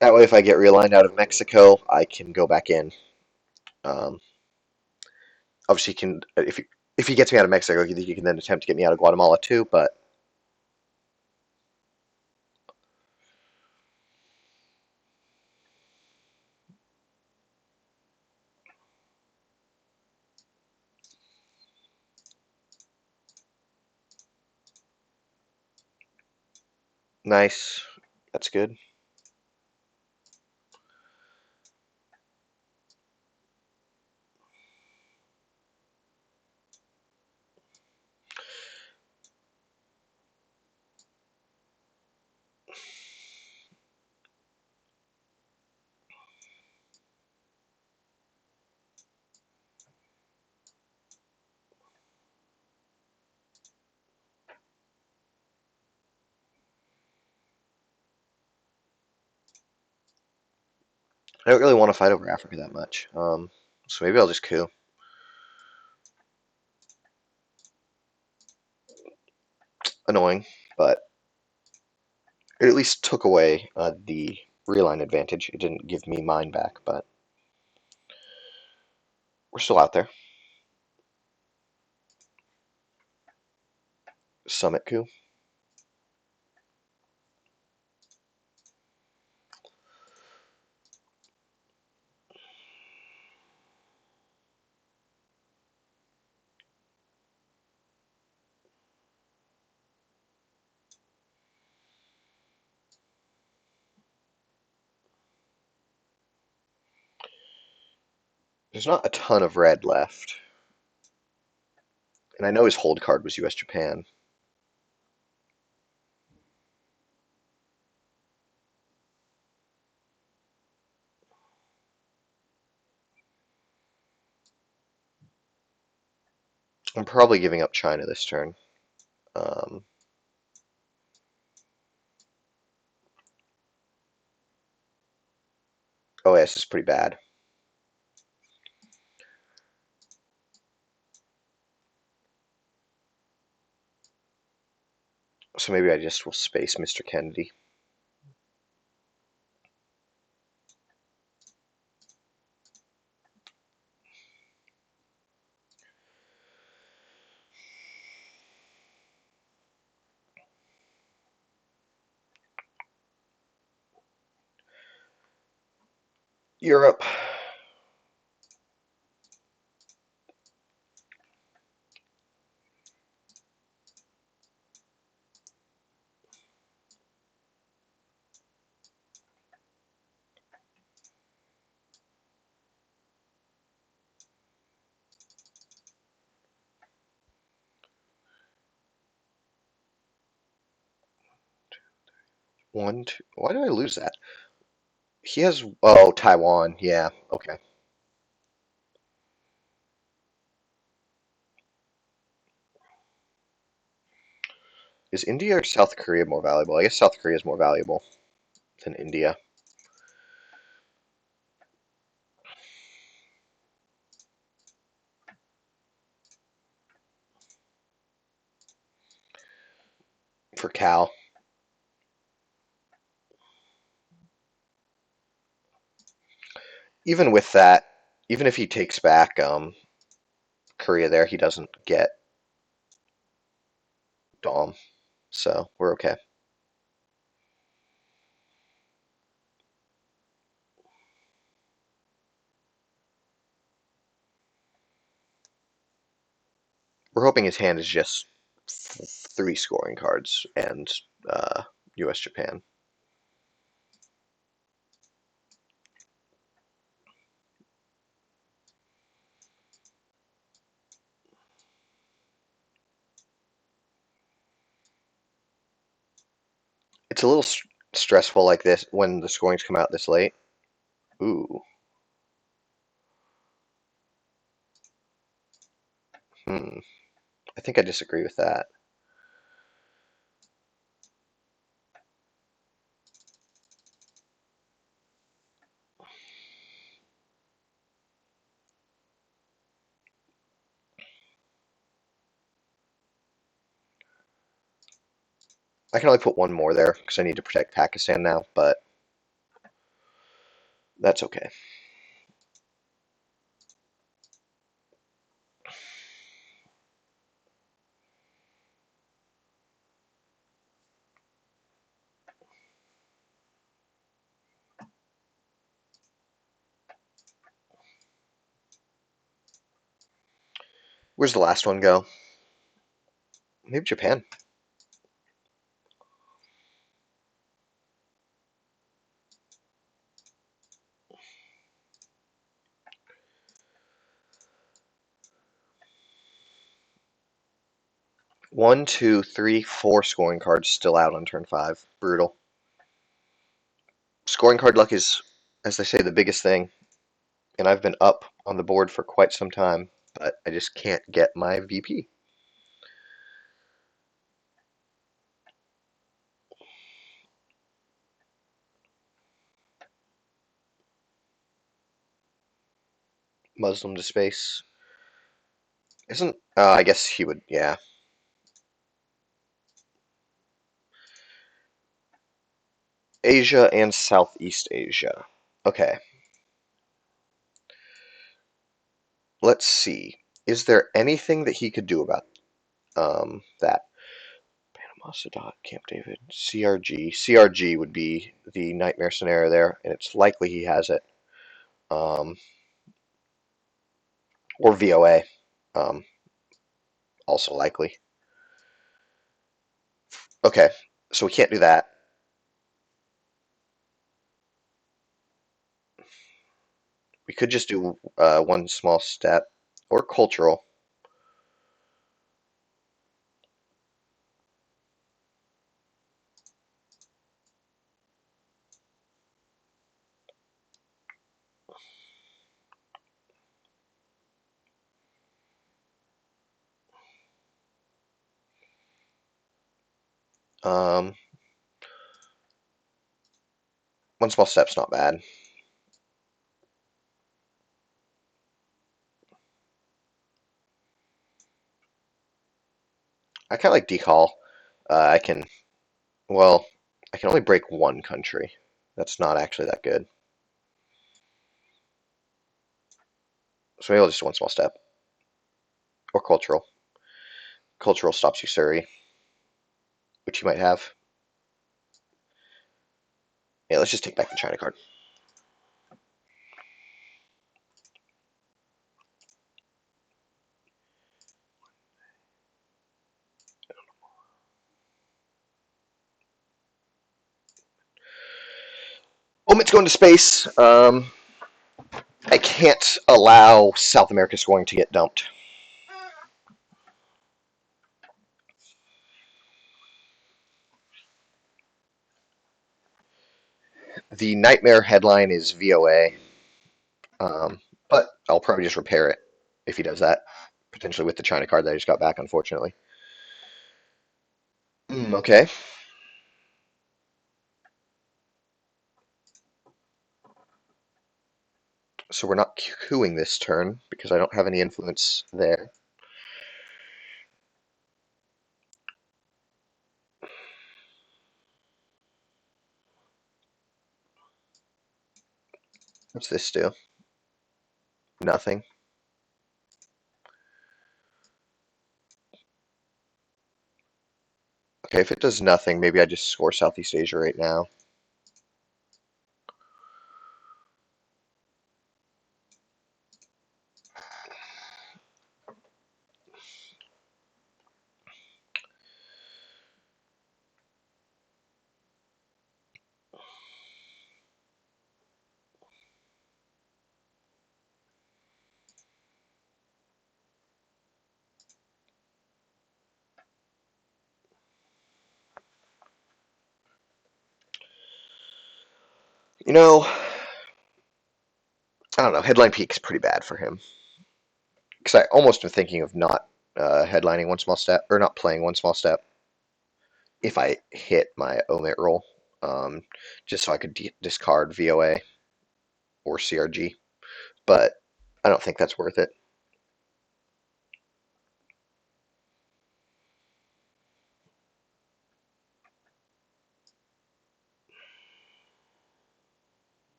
That way, if I get realigned out of Mexico, I can go back in. Um, Obviously, can if he gets me out of Mexico, he can then attempt to get me out of Guatemala too. But nice, that's good. I don't really want to fight over Africa that much. So maybe I'll just coup. Annoying, but it at least took away the reline advantage. It didn't give me mine back, but we're still out there. Summit coup. There's not a ton of red left, and I know his hold card was U.S. Japan. I'm probably giving up China this turn. Um, OAS is pretty bad, so maybe I just will space Mr. Kennedy. Europe. One, two. Why did I lose that? He has. Oh, Taiwan. Yeah. Okay. Is India or South Korea more valuable? I guess South Korea is more valuable than India. For Cal. Even with that, even if he takes back Korea there, he doesn't get Dom. So we're okay. We're hoping his hand is just three scoring cards and uh, U.S. Japan. It's a little stressful like this when the scorings come out this late. Ooh. Hmm. I think I disagree with that. I can only put one more there because I need to protect Pakistan now, but that's okay. Where's the last one go? Maybe Japan. One, two, three, four scoring cards still out on turn five. Brutal. Scoring card luck is, as they say, the biggest thing. And I've been up on the board for quite some time, but I just can't get my VP. Muslim to space. Isn't, I guess he would, yeah. Asia and Southeast Asia. Okay, let's see. Is there anything that he could do about that? Panama, Sadat, Camp David, CRG. CRG would be the nightmare scenario there, and it's likely he has it. Um, or VOA, um, also likely. Okay, so we can't do that. We could just do one small step, or cultural. Um, one small step's not bad. I kind of like decal. I can, well, I can only break one country. That's not actually that good. So maybe I'll just do one small step. Or cultural. Cultural stops you Surrey, which you might have. Yeah, let's just take back the China card. Omit's going to space. I can't allow South America scoring to get dumped. The nightmare headline is VOA, but I'll probably just repair it if he does that, potentially with the China card that I just got back, unfortunately. Okay, so we're not queuing this turn because I don't have any influence there. What's this do? Nothing. Okay, if it does nothing, maybe I just score Southeast Asia right now. You know, I don't know. Headline peak is pretty bad for him because I almost am thinking of not headlining one small step or not playing one small step if I hit my omit roll, just so I could discard VOA or CRG. But I don't think that's worth it.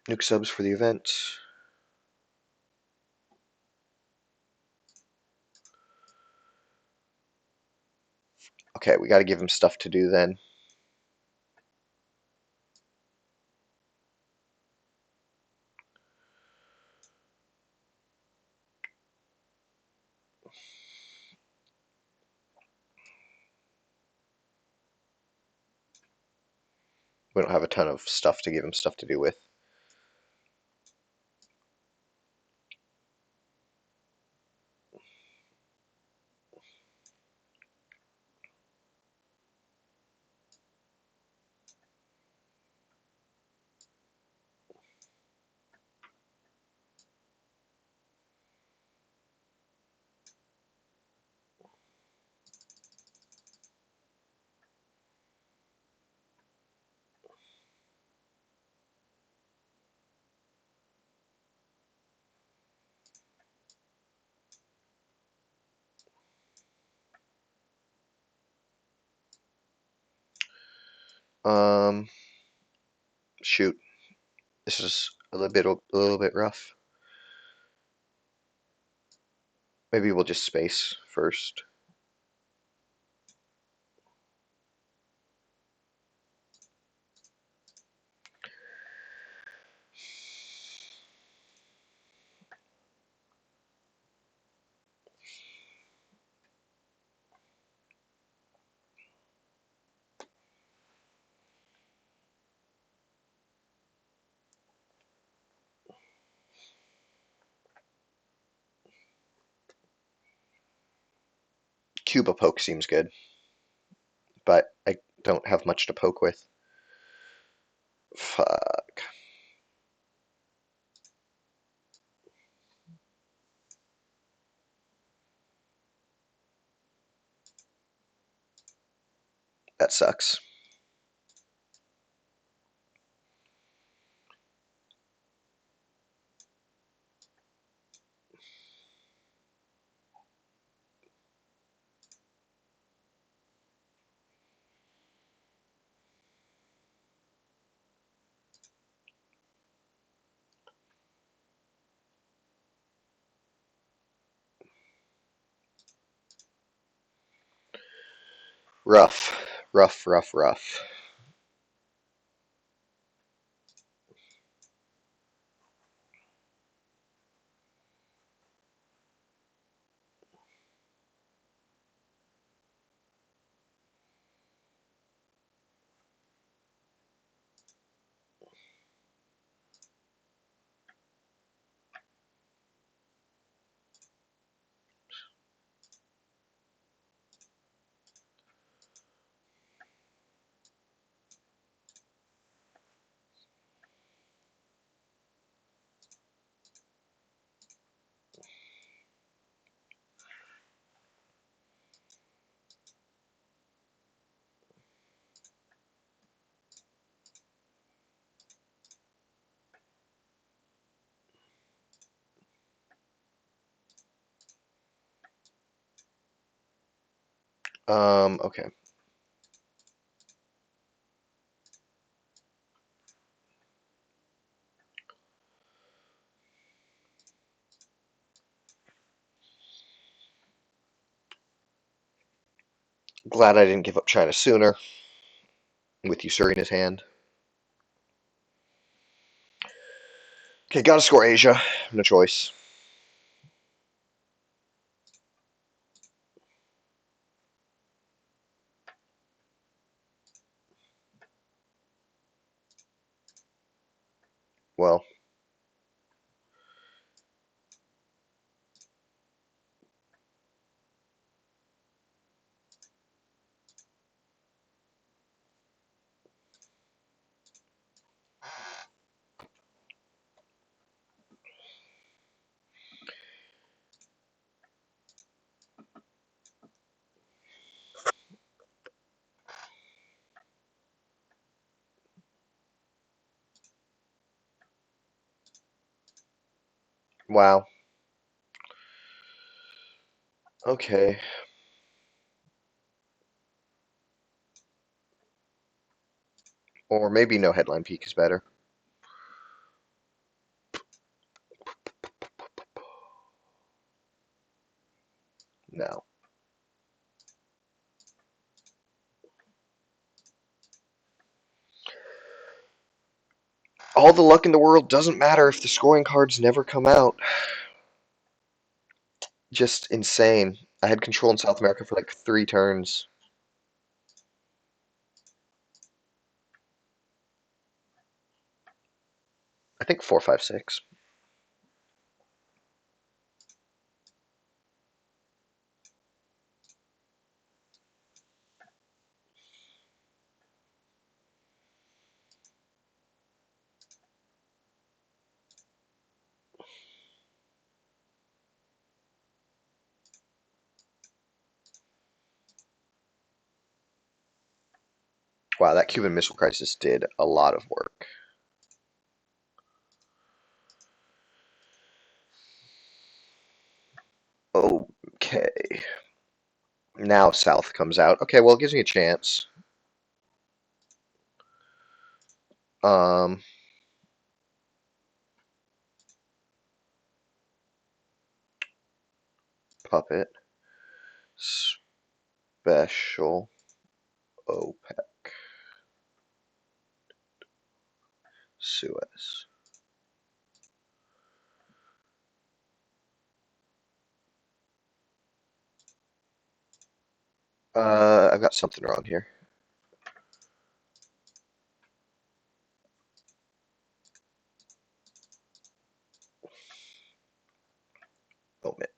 Nuke subs for the event. Okay, we got to give him stuff to do then. We don't have a ton of stuff to give him stuff to do with. Um, shoot, this is a little bit rough. Maybe we'll just space first. Cuba poke seems good, but I don't have much to poke with. Fuck. That sucks. Rough, rough, rough, rough. Okay. Glad I didn't give up China sooner, with Usuri in his hand. Okay, gotta score Asia. No choice. Well, wow. Okay. Or maybe no headline peak is better. No. All the luck in the world doesn't matter if the scoring cards never come out. Just insane. I had control in South America for like 3 turns. I think 4, 5, 6. Wow, that Cuban Missile Crisis did a lot of work. Okay. Now South comes out. Okay, well, it gives me a chance. Um, Puppet. Special OPEC. Suez. I've got something wrong here. Omit.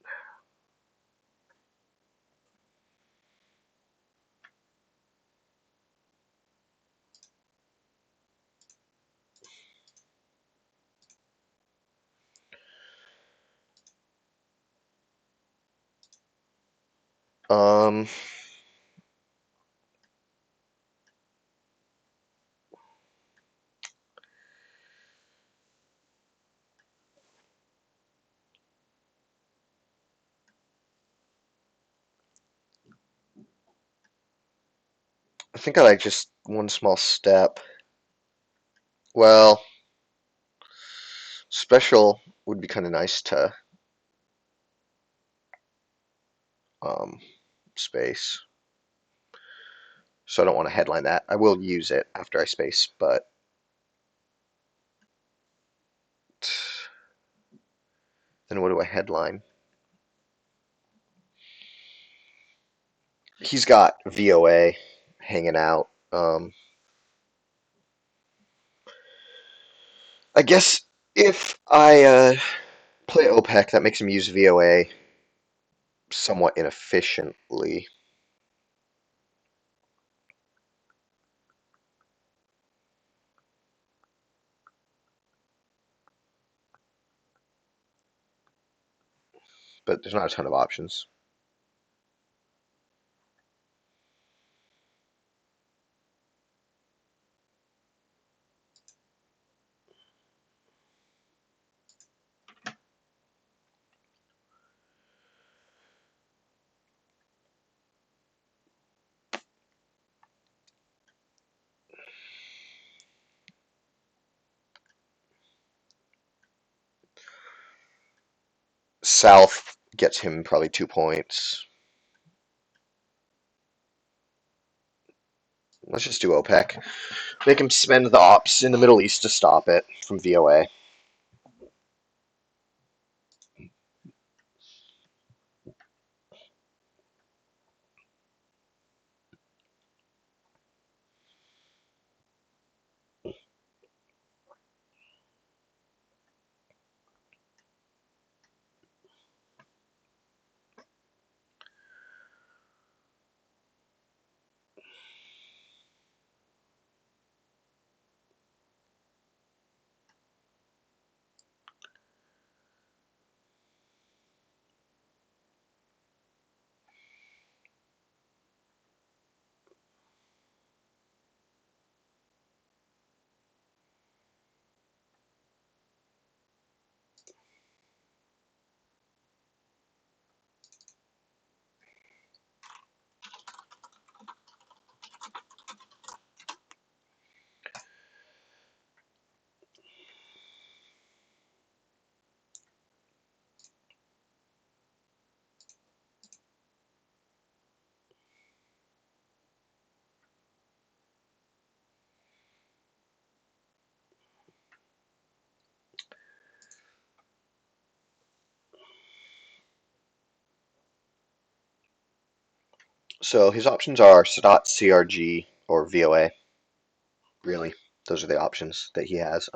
Um, I think I like just one small step. Well, special would be kind of nice to um, space. so I don't want to headline that. I will use it after I space, but then what do I headline? He's got VOA hanging out. I guess if I play OPEC, that makes him use VOA somewhat inefficiently. But there's not a ton of options. South gets him probably 2 points. Let's just do OPEC. Make him spend the ops in the Middle East to stop it from VOA. So his options are Sadat, CRG, or VOA. Really, those are the options that he has.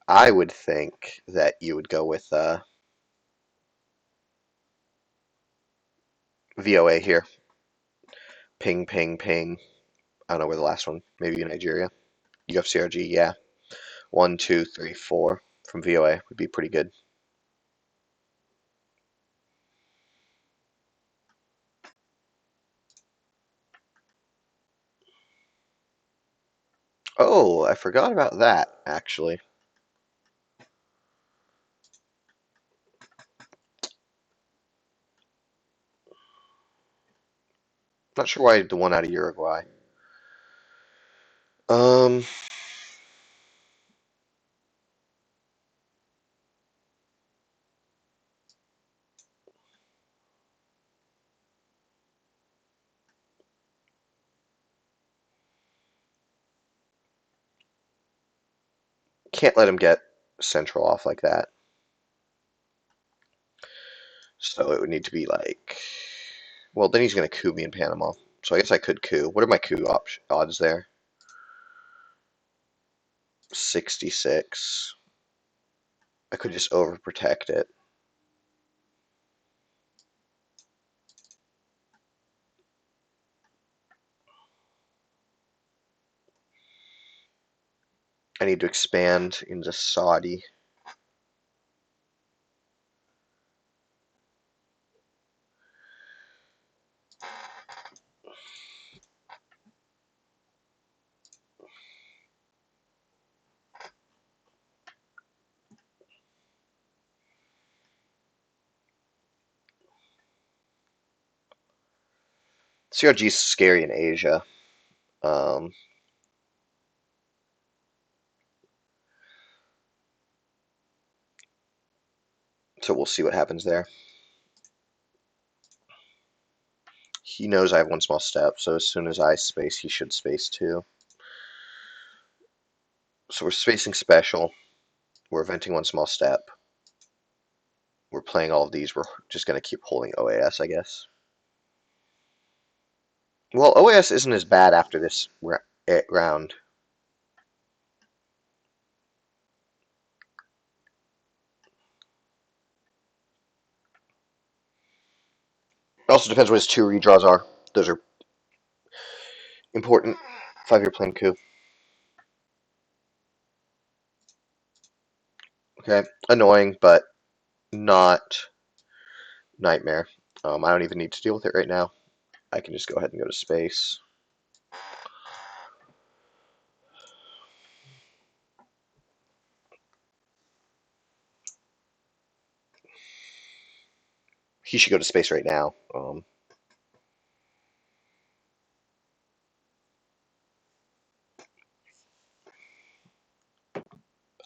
I would think that you would go with VOA here. Ping, ping, ping. I don't know where the last one. Maybe Nigeria. You have CRG, yeah. 1, 2, 3, 4 from VOA would be pretty good. Oh, I forgot about that, actually. Not sure why the one out of Uruguay. Um, can't let him get Central off like that. So it would need to be like, well, then he's going to coup me in Panama. So I guess I could coup. What are my coup odds there? 66. I could just overprotect it. I need to expand into Saudi. CRG is scary in Asia. Um, so we'll see what happens there. He knows I have one small step, so as soon as I space, he should space too. So we're spacing special. We're venting one small step. We're playing all of these. We're just going to keep holding OAS, I guess. Well, OAS isn't as bad after this round. It also depends what his 2 redraws are. Those are important. 5-year plan coup. Okay, annoying, but not nightmare. I don't even need to deal with it right now. I can just go ahead and go to space. He should go to space right now.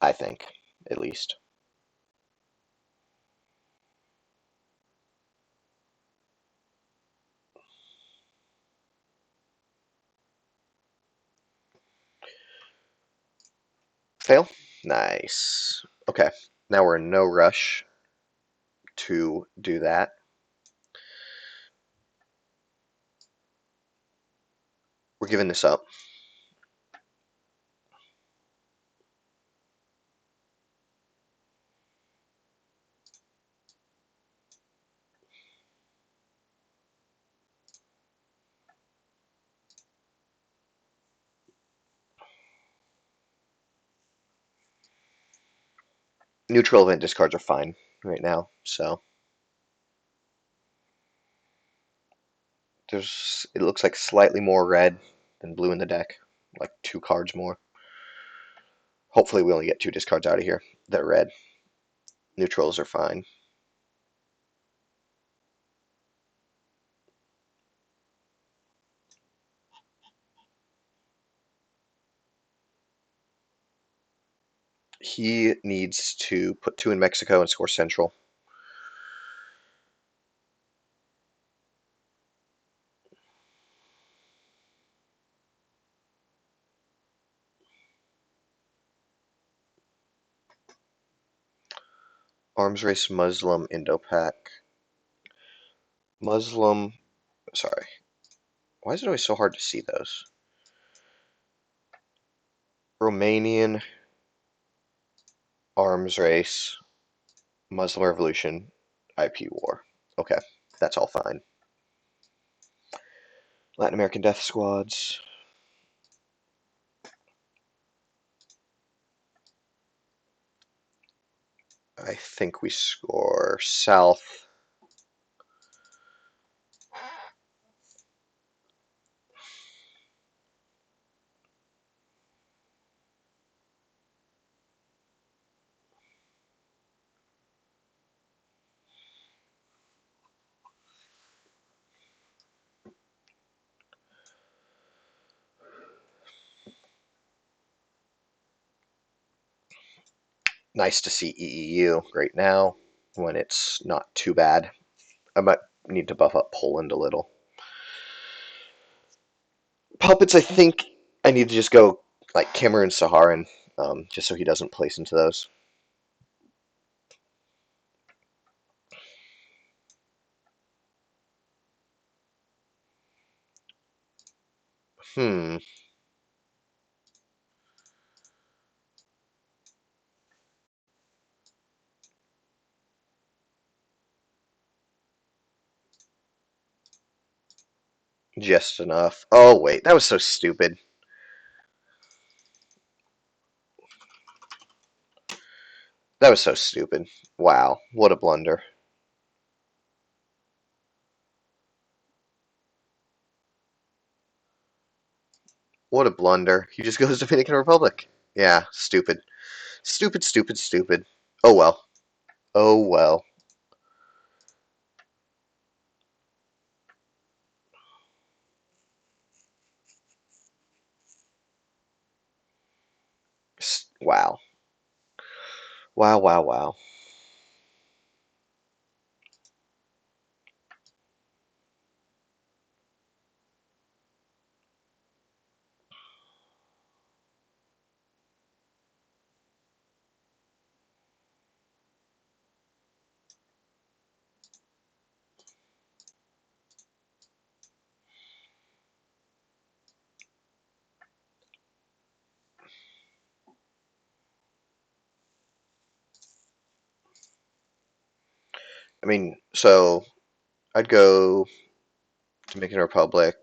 I think, at least. Fail? Nice. Okay, now we're in no rush to do that. We're giving this up. Neutral event discards are fine right now, so it looks like slightly more red than blue in the deck, like 2 cards more. Hopefully we only get 2 discards out of here that are red. Neutrals are fine. He needs to put 2 in Mexico and score Central. Arms race, Muslim, Indo-Pak. Muslim, sorry. Why is it always so hard to see those? Romanian, arms race, Muslim Revolution, IP war. Okay, that's all fine. Latin American death squads. I think we score South. Nice to see EEU right now when it's not too bad. I might need to buff up Poland a little. Puppets, I think I need to just go like Cameroon Saharan, just so he doesn't place into those. Hmm. Just enough. Oh, wait. That was so stupid. That was so stupid. Wow. What a blunder. What a blunder. He just goes to Dominican Republic. Yeah, stupid. Stupid, stupid, stupid. Oh well. Oh well. Wow. Wow, wow, wow. I mean, so I'd go Dominican Republic.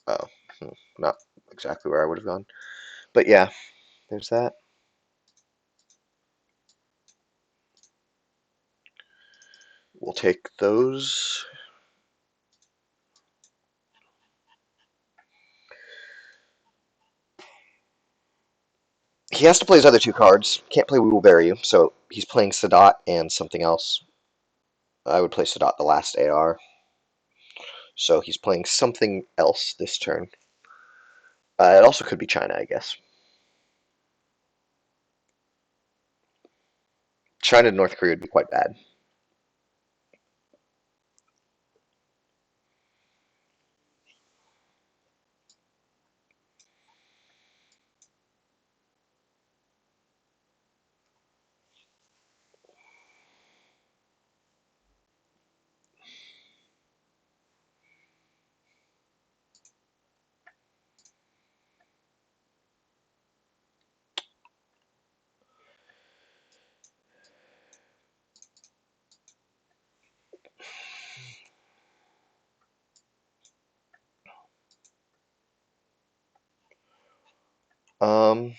Oh, not exactly where I would have gone. But yeah, there's that. We'll take those. He has to play his other two cards. Can't play We Will Bury You, so he's playing Sadat and something else. I would play Sadat the last AR. So he's playing something else this turn. It also could be China, I guess. China and North Korea would be quite bad. Um,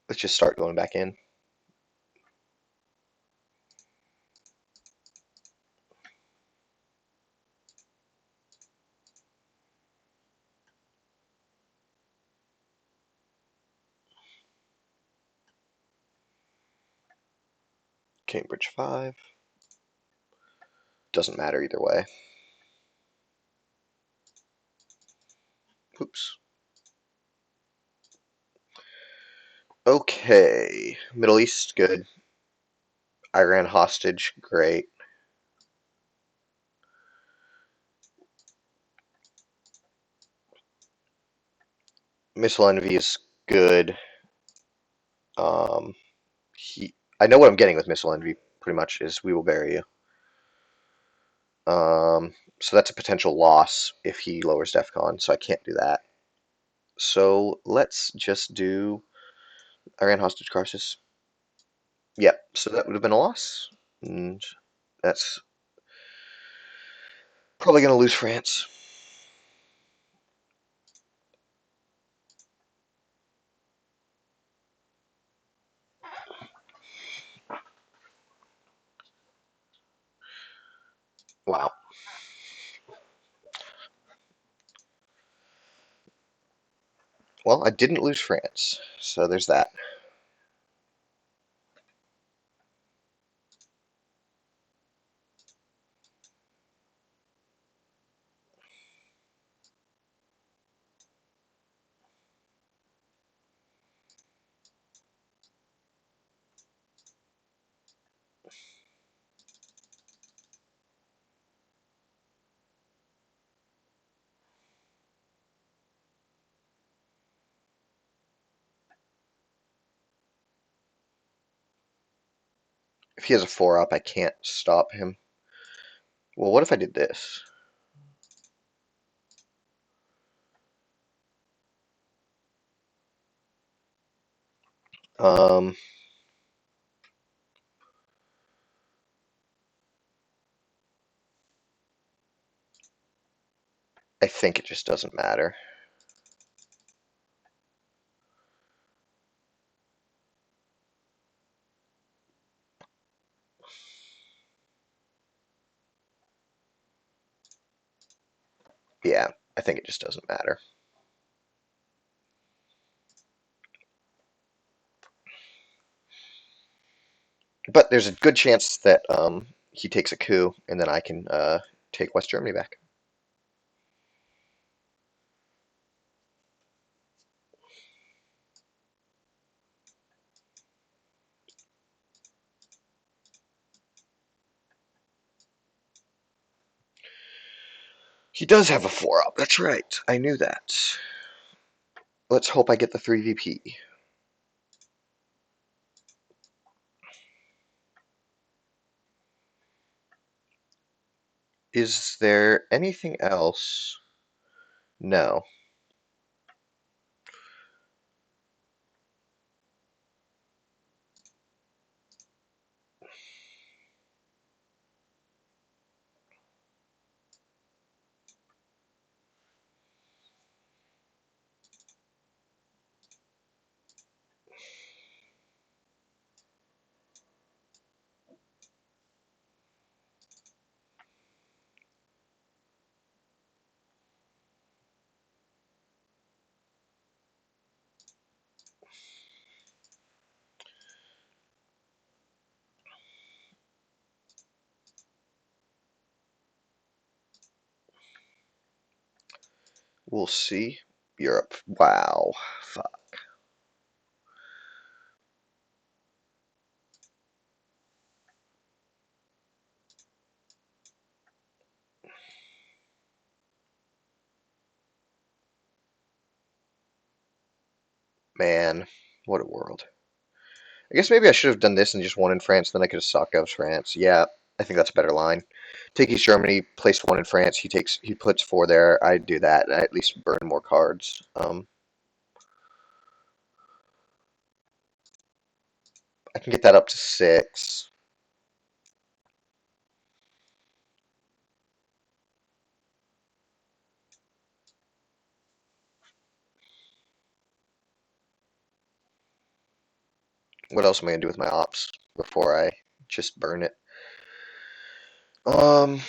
let's just start going back in. Cambridge 5. Doesn't matter either way. Oops. Okay. Middle East, good. Iran hostage, great. Missile Envy is good. Um, I know what I'm getting with Missile Envy, pretty much, is We Will Bury You. So that's a potential loss if he lowers DEFCON, so I can't do that. So let's just do Iran hostage crisis. Yep, so that would have been a loss. And that's probably going to lose France. Wow. Well, I didn't lose France, so there's that. If he has a 4 up, I can't stop him. Well, what if I did this? Um, I think it just doesn't matter. Yeah, I think it just doesn't matter. But there's a good chance that he takes a coup, and then I can take West Germany back. He does have a 4 up. That's right. I knew that. Let's hope I get the 3 VP. Is there anything else? No. We'll see. Europe. Wow. Fuck. Man, what a world. I guess maybe I should have done this and just won in France, then I could have sucked out France. Yeah, I think that's a better line. Take East Germany, place 1 in France. He puts 4 there. I do that, and I at least burn more cards. I can get that up to 6. What else am I gonna do with my ops before I just burn it? Um,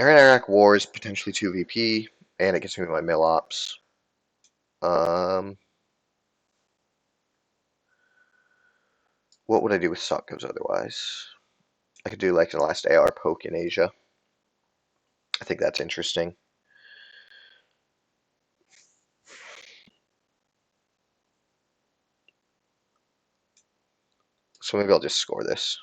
Iran-Iraq War is potentially 2 VP, and it gets me my mill ops. Um, what would I do with Sokos otherwise? I could do like the last AR poke in Asia. I think that's interesting. So maybe I'll just score this.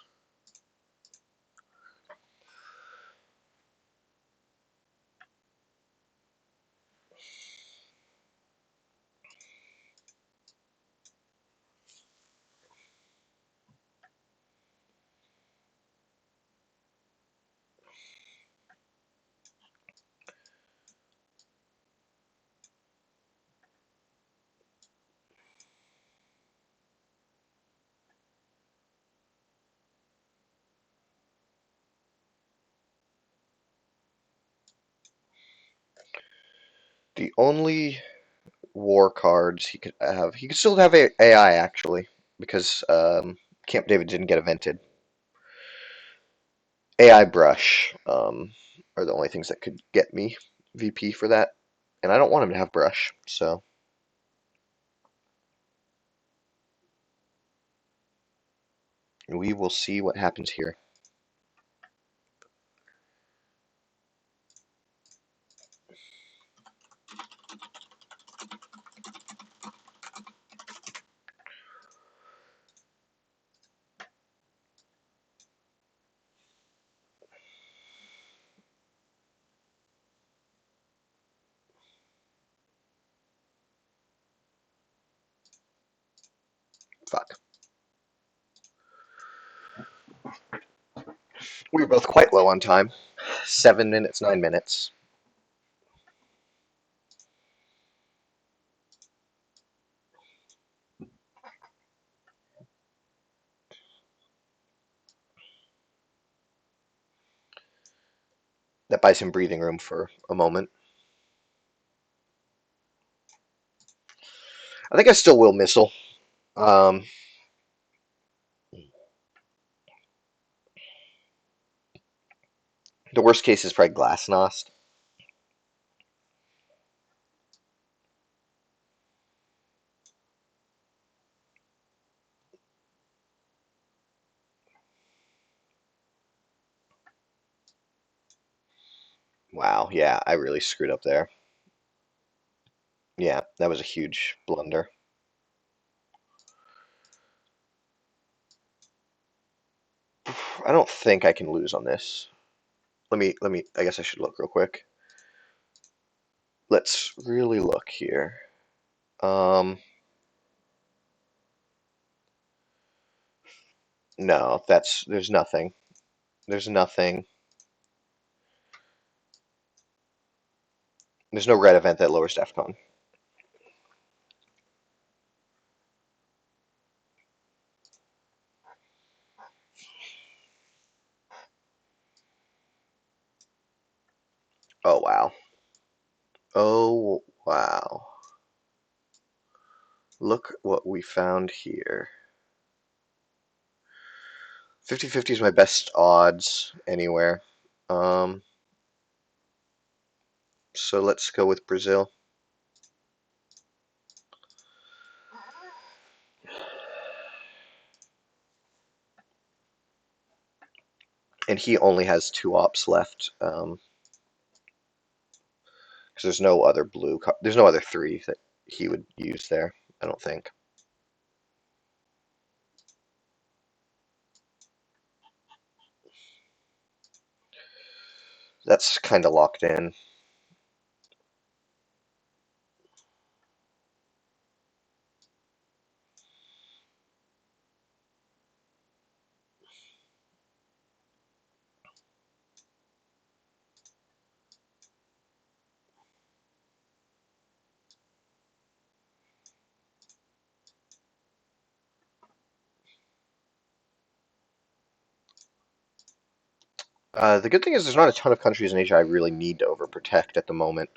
The only war cards he could still have AI actually, because Camp David didn't get evented. AI Brush are the only things that could get me VP for that, and I don't want him to have Brush, so we will see what happens here. Fuck. We were both quite low on time. 7 minutes, 9 minutes. That buys him breathing room for a moment. I think I still will missile. Um, the worst case is probably Glasnost. Wow, yeah, I really screwed up there. Yeah, that was a huge blunder. I don't think I can lose on this. I guess I should look real quick. Let's really look here. No, there's nothing. There's nothing. There's no red event that lowers DEFCON. Oh wow. Oh wow. Look what we found here. 50-50 is my best odds anywhere. Um, so let's go with Brazil. And he only has 2 ops left. Because there's no other there's no other 3 that he would use there, I don't think. That's kind of locked in. The good thing is there's not a ton of countries in Asia I really need to overprotect at the moment.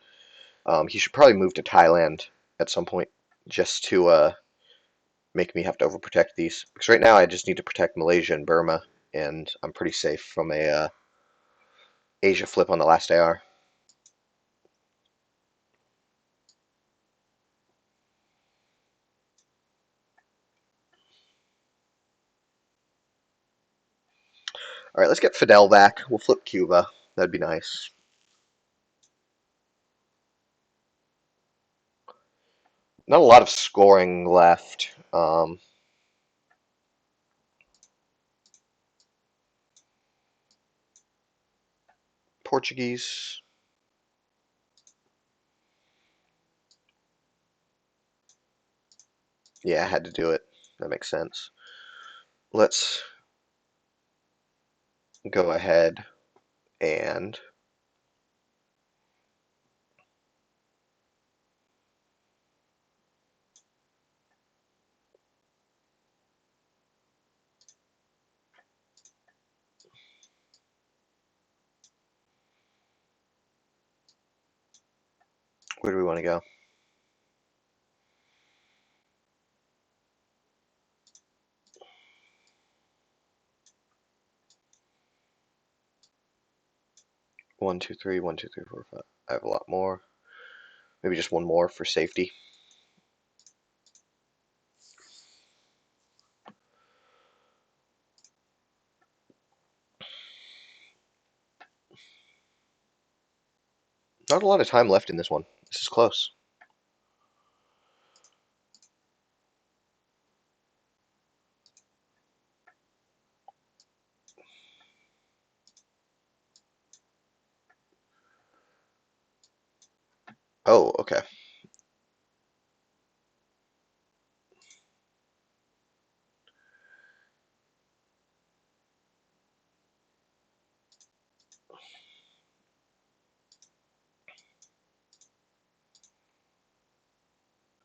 He should probably move to Thailand at some point just to make me have to overprotect these. Because right now I just need to protect Malaysia and Burma, and I'm pretty safe from a Asia flip on the last AR. All right, let's get Fidel back. We'll flip Cuba. That'd be nice. Not a lot of scoring left. Portuguese. Yeah, I had to do it. That makes sense. Let's go ahead and where do we want to go? One, two, three, 1, 2, 3, 4, 5. I have a lot more. Maybe just one more for safety. Not a lot of time left in this one. This is close. Oh, okay.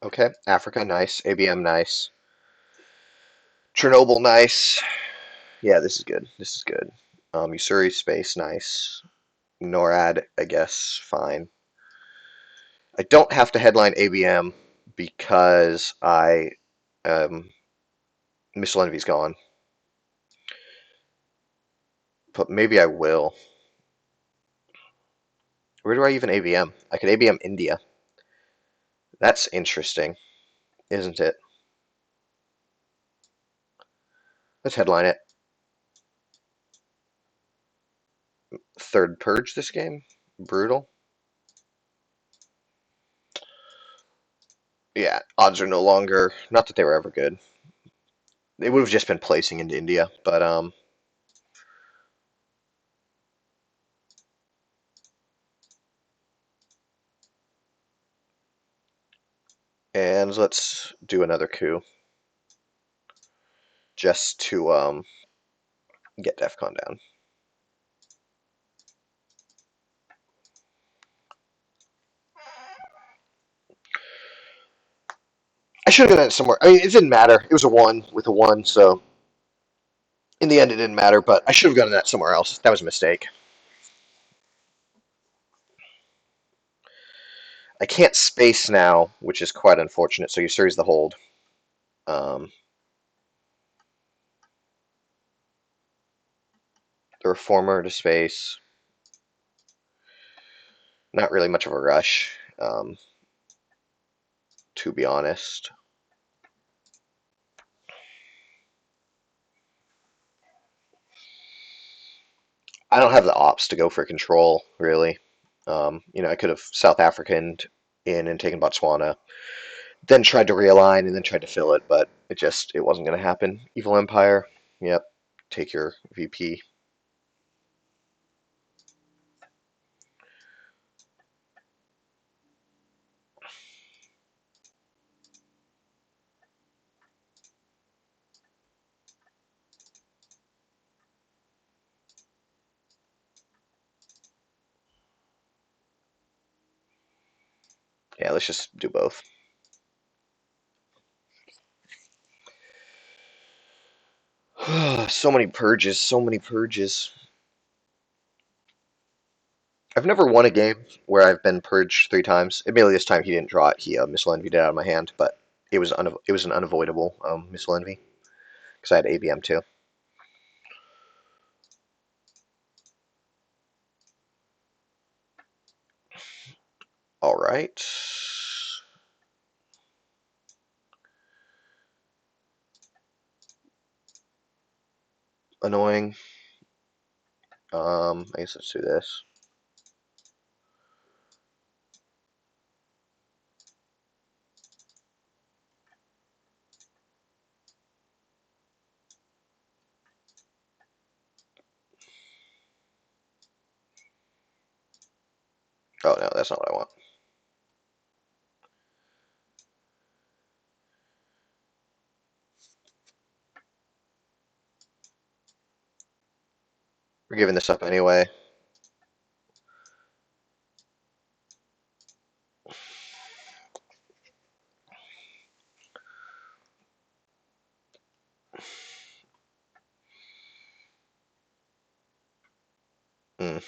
Okay. Africa, nice. ABM, nice. Chernobyl, nice. Yeah, this is good. This is good. Usuri, space, nice. NORAD, I guess, fine. I don't have to headline ABM because Missile Envy's gone. But maybe I will. Where do I even ABM? I could ABM India. That's interesting, isn't it? Let's headline it. Third purge this game? Brutal. Yeah, odds are no longer, not that they were ever good. They would have just been placing into India, but And let's do another coup just to get DEFCON down. I should have done it somewhere. I mean, it didn't matter. It was a 1 with a 1, so in the end it didn't matter, but I should have gotten that somewhere else. That was a mistake. I can't space now, which is quite unfortunate, so you series the hold. Um, the Reformer to space. Not really much of a rush, to be honest. I don't have the ops to go for control, really. I could have South Africaned in and taken Botswana, then tried to realign and then tried to fill it, but it wasn't going to happen. Evil Empire, yep, take your VP. Yeah, let's just do both. So many purges, so many purges. I've never won a game where I've been purged 3 times. Admittedly, this time he didn't draw it. He misenvied it out of my hand, but it was an unavoidable misenvy because I had ABM too. All right. Annoying. I guess let's do this. Oh no, that's not what I want. We're giving this up anyway. Mm,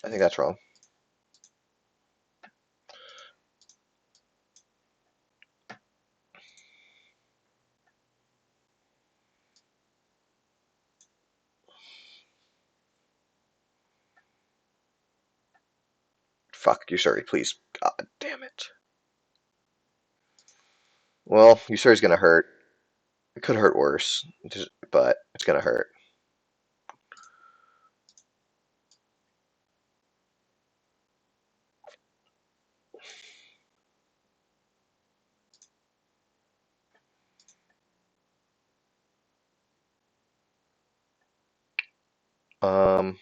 I think that's wrong. Fuck, Usuri, please. God damn it. Well, Usuri's gonna hurt. It could hurt worse, but it's gonna hurt. Um,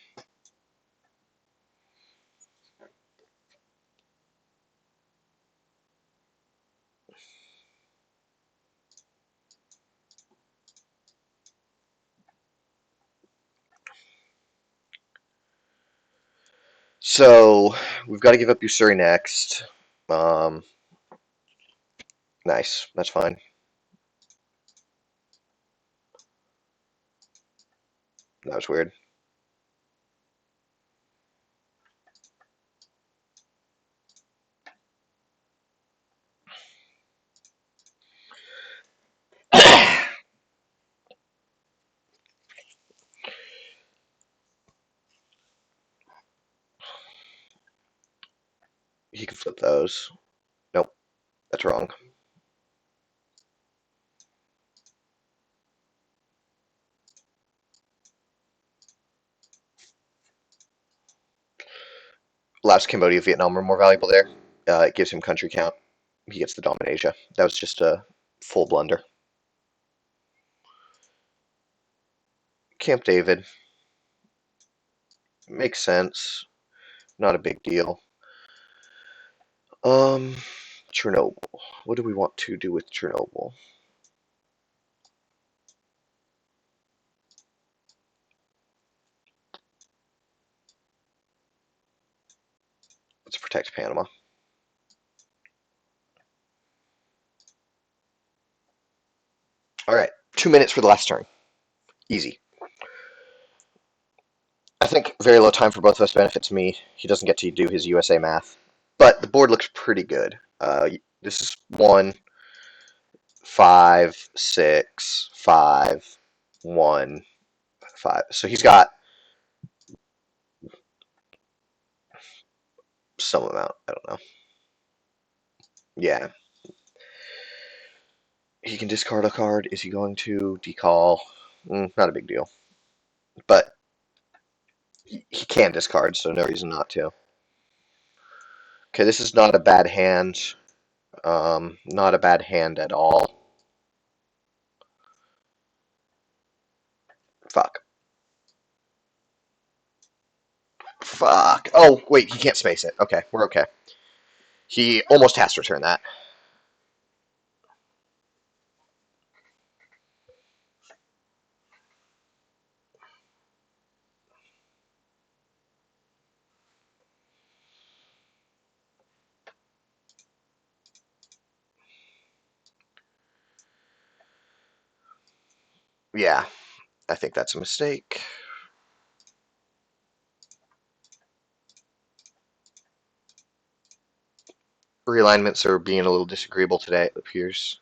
so we've got to give up Usuri next. Um, nice. That's fine. That was weird. He can flip those. Nope, that's wrong. Laos, Cambodia, Vietnam are more valuable there. It gives him country count. He gets the Dominate Asia. That was just a full blunder. Camp David. Makes sense. Not a big deal. Um, Chernobyl. What do we want to do with Chernobyl? Let's protect Panama. All right, 2 minutes for the last turn. Easy. I think very low time for both of us benefits me. He doesn't get to do his USA math, but the board looks pretty good. This is 1, 5, 6, 5, 1, 5. So he's got some amount. I don't know. Yeah, he can discard a card. Is he going to decall? Not a big deal, but he can discard, so no reason not to. Okay, this is not a bad hand. Not a bad hand at all. Fuck. Fuck. Oh, wait, he can't space it. Okay, we're okay. He almost has to return that. Yeah, I think that's a mistake. Realignments are being a little disagreeable today, it appears.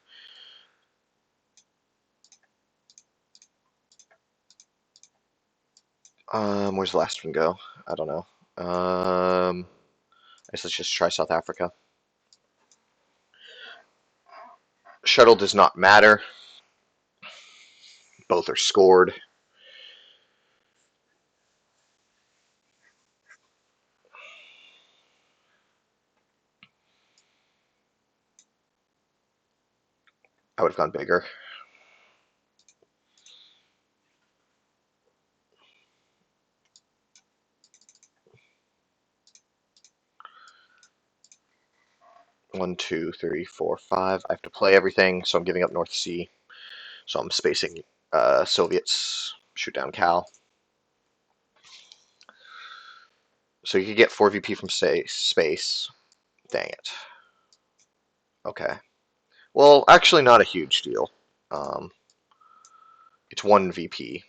Where's the last one go? I don't know. I guess let's just try South Africa. Shuttle does not matter. Both are scored. I would have gone bigger. One, two, three, four, five. I have to play everything, so I'm giving up North Sea. So I'm spacing Soviets. Shoot down Cal. So you could get 4 VP from space. Dang it. Okay. Well, actually not a huge deal. Um, it's 1 VP.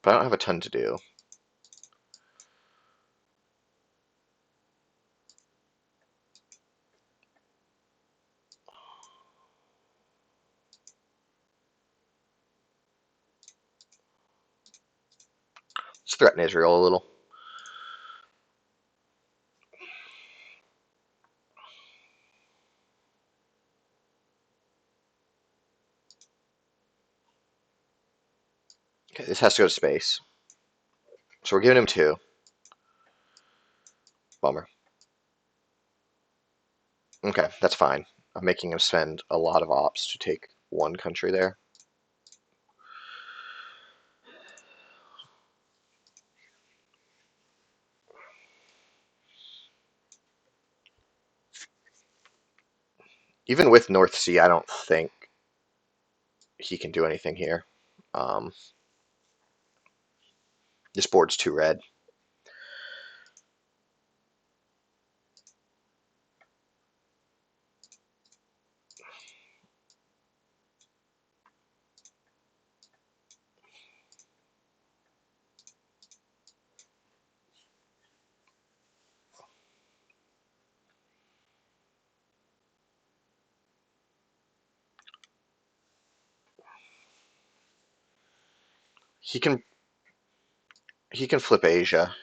But I don't have a ton to do. Let's threaten Israel a little. Okay, this has to go to space. So we're giving him 2. Bummer. Okay, that's fine. I'm making him spend a lot of ops to take 1 country there. Even with North Sea, I don't think he can do anything here. Um, this board's too red. He can flip Asia.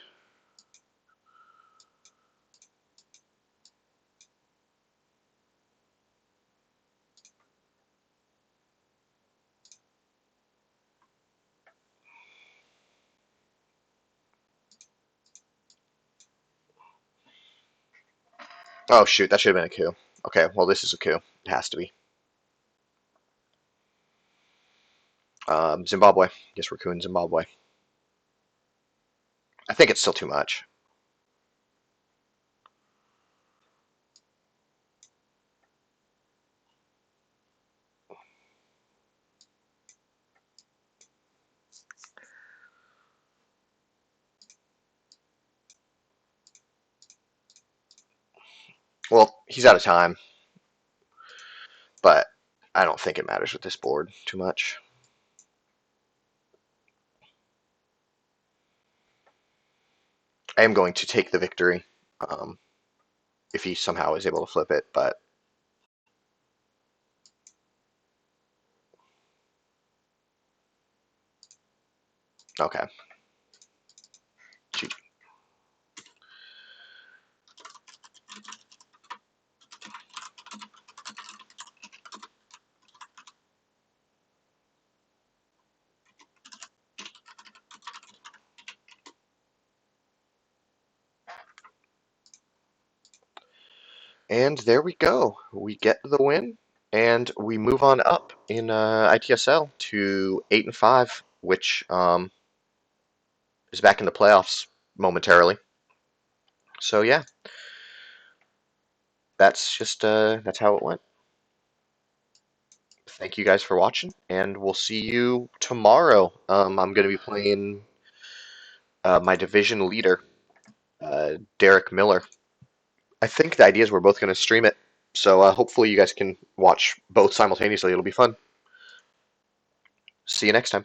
Oh shoot, that should have been a coup. Okay, well this is a coup. It has to be. Zimbabwe. Guess we're cooing Zimbabwe. I think it's still too much. Well, he's out of time, but I don't think it matters with this board too much. I am going to take the victory um, if he somehow is able to flip it, but okay. And there we go. We get the win, and we move on up in ITSL to 8-5, which is back in the playoffs momentarily. So yeah, that's how it went. Thank you guys for watching, and we'll see you tomorrow. I'm going to be playing my division leader, Derek Miller. I think the idea is we're both going to stream it, so hopefully you guys can watch both simultaneously. It'll be fun. See you next time.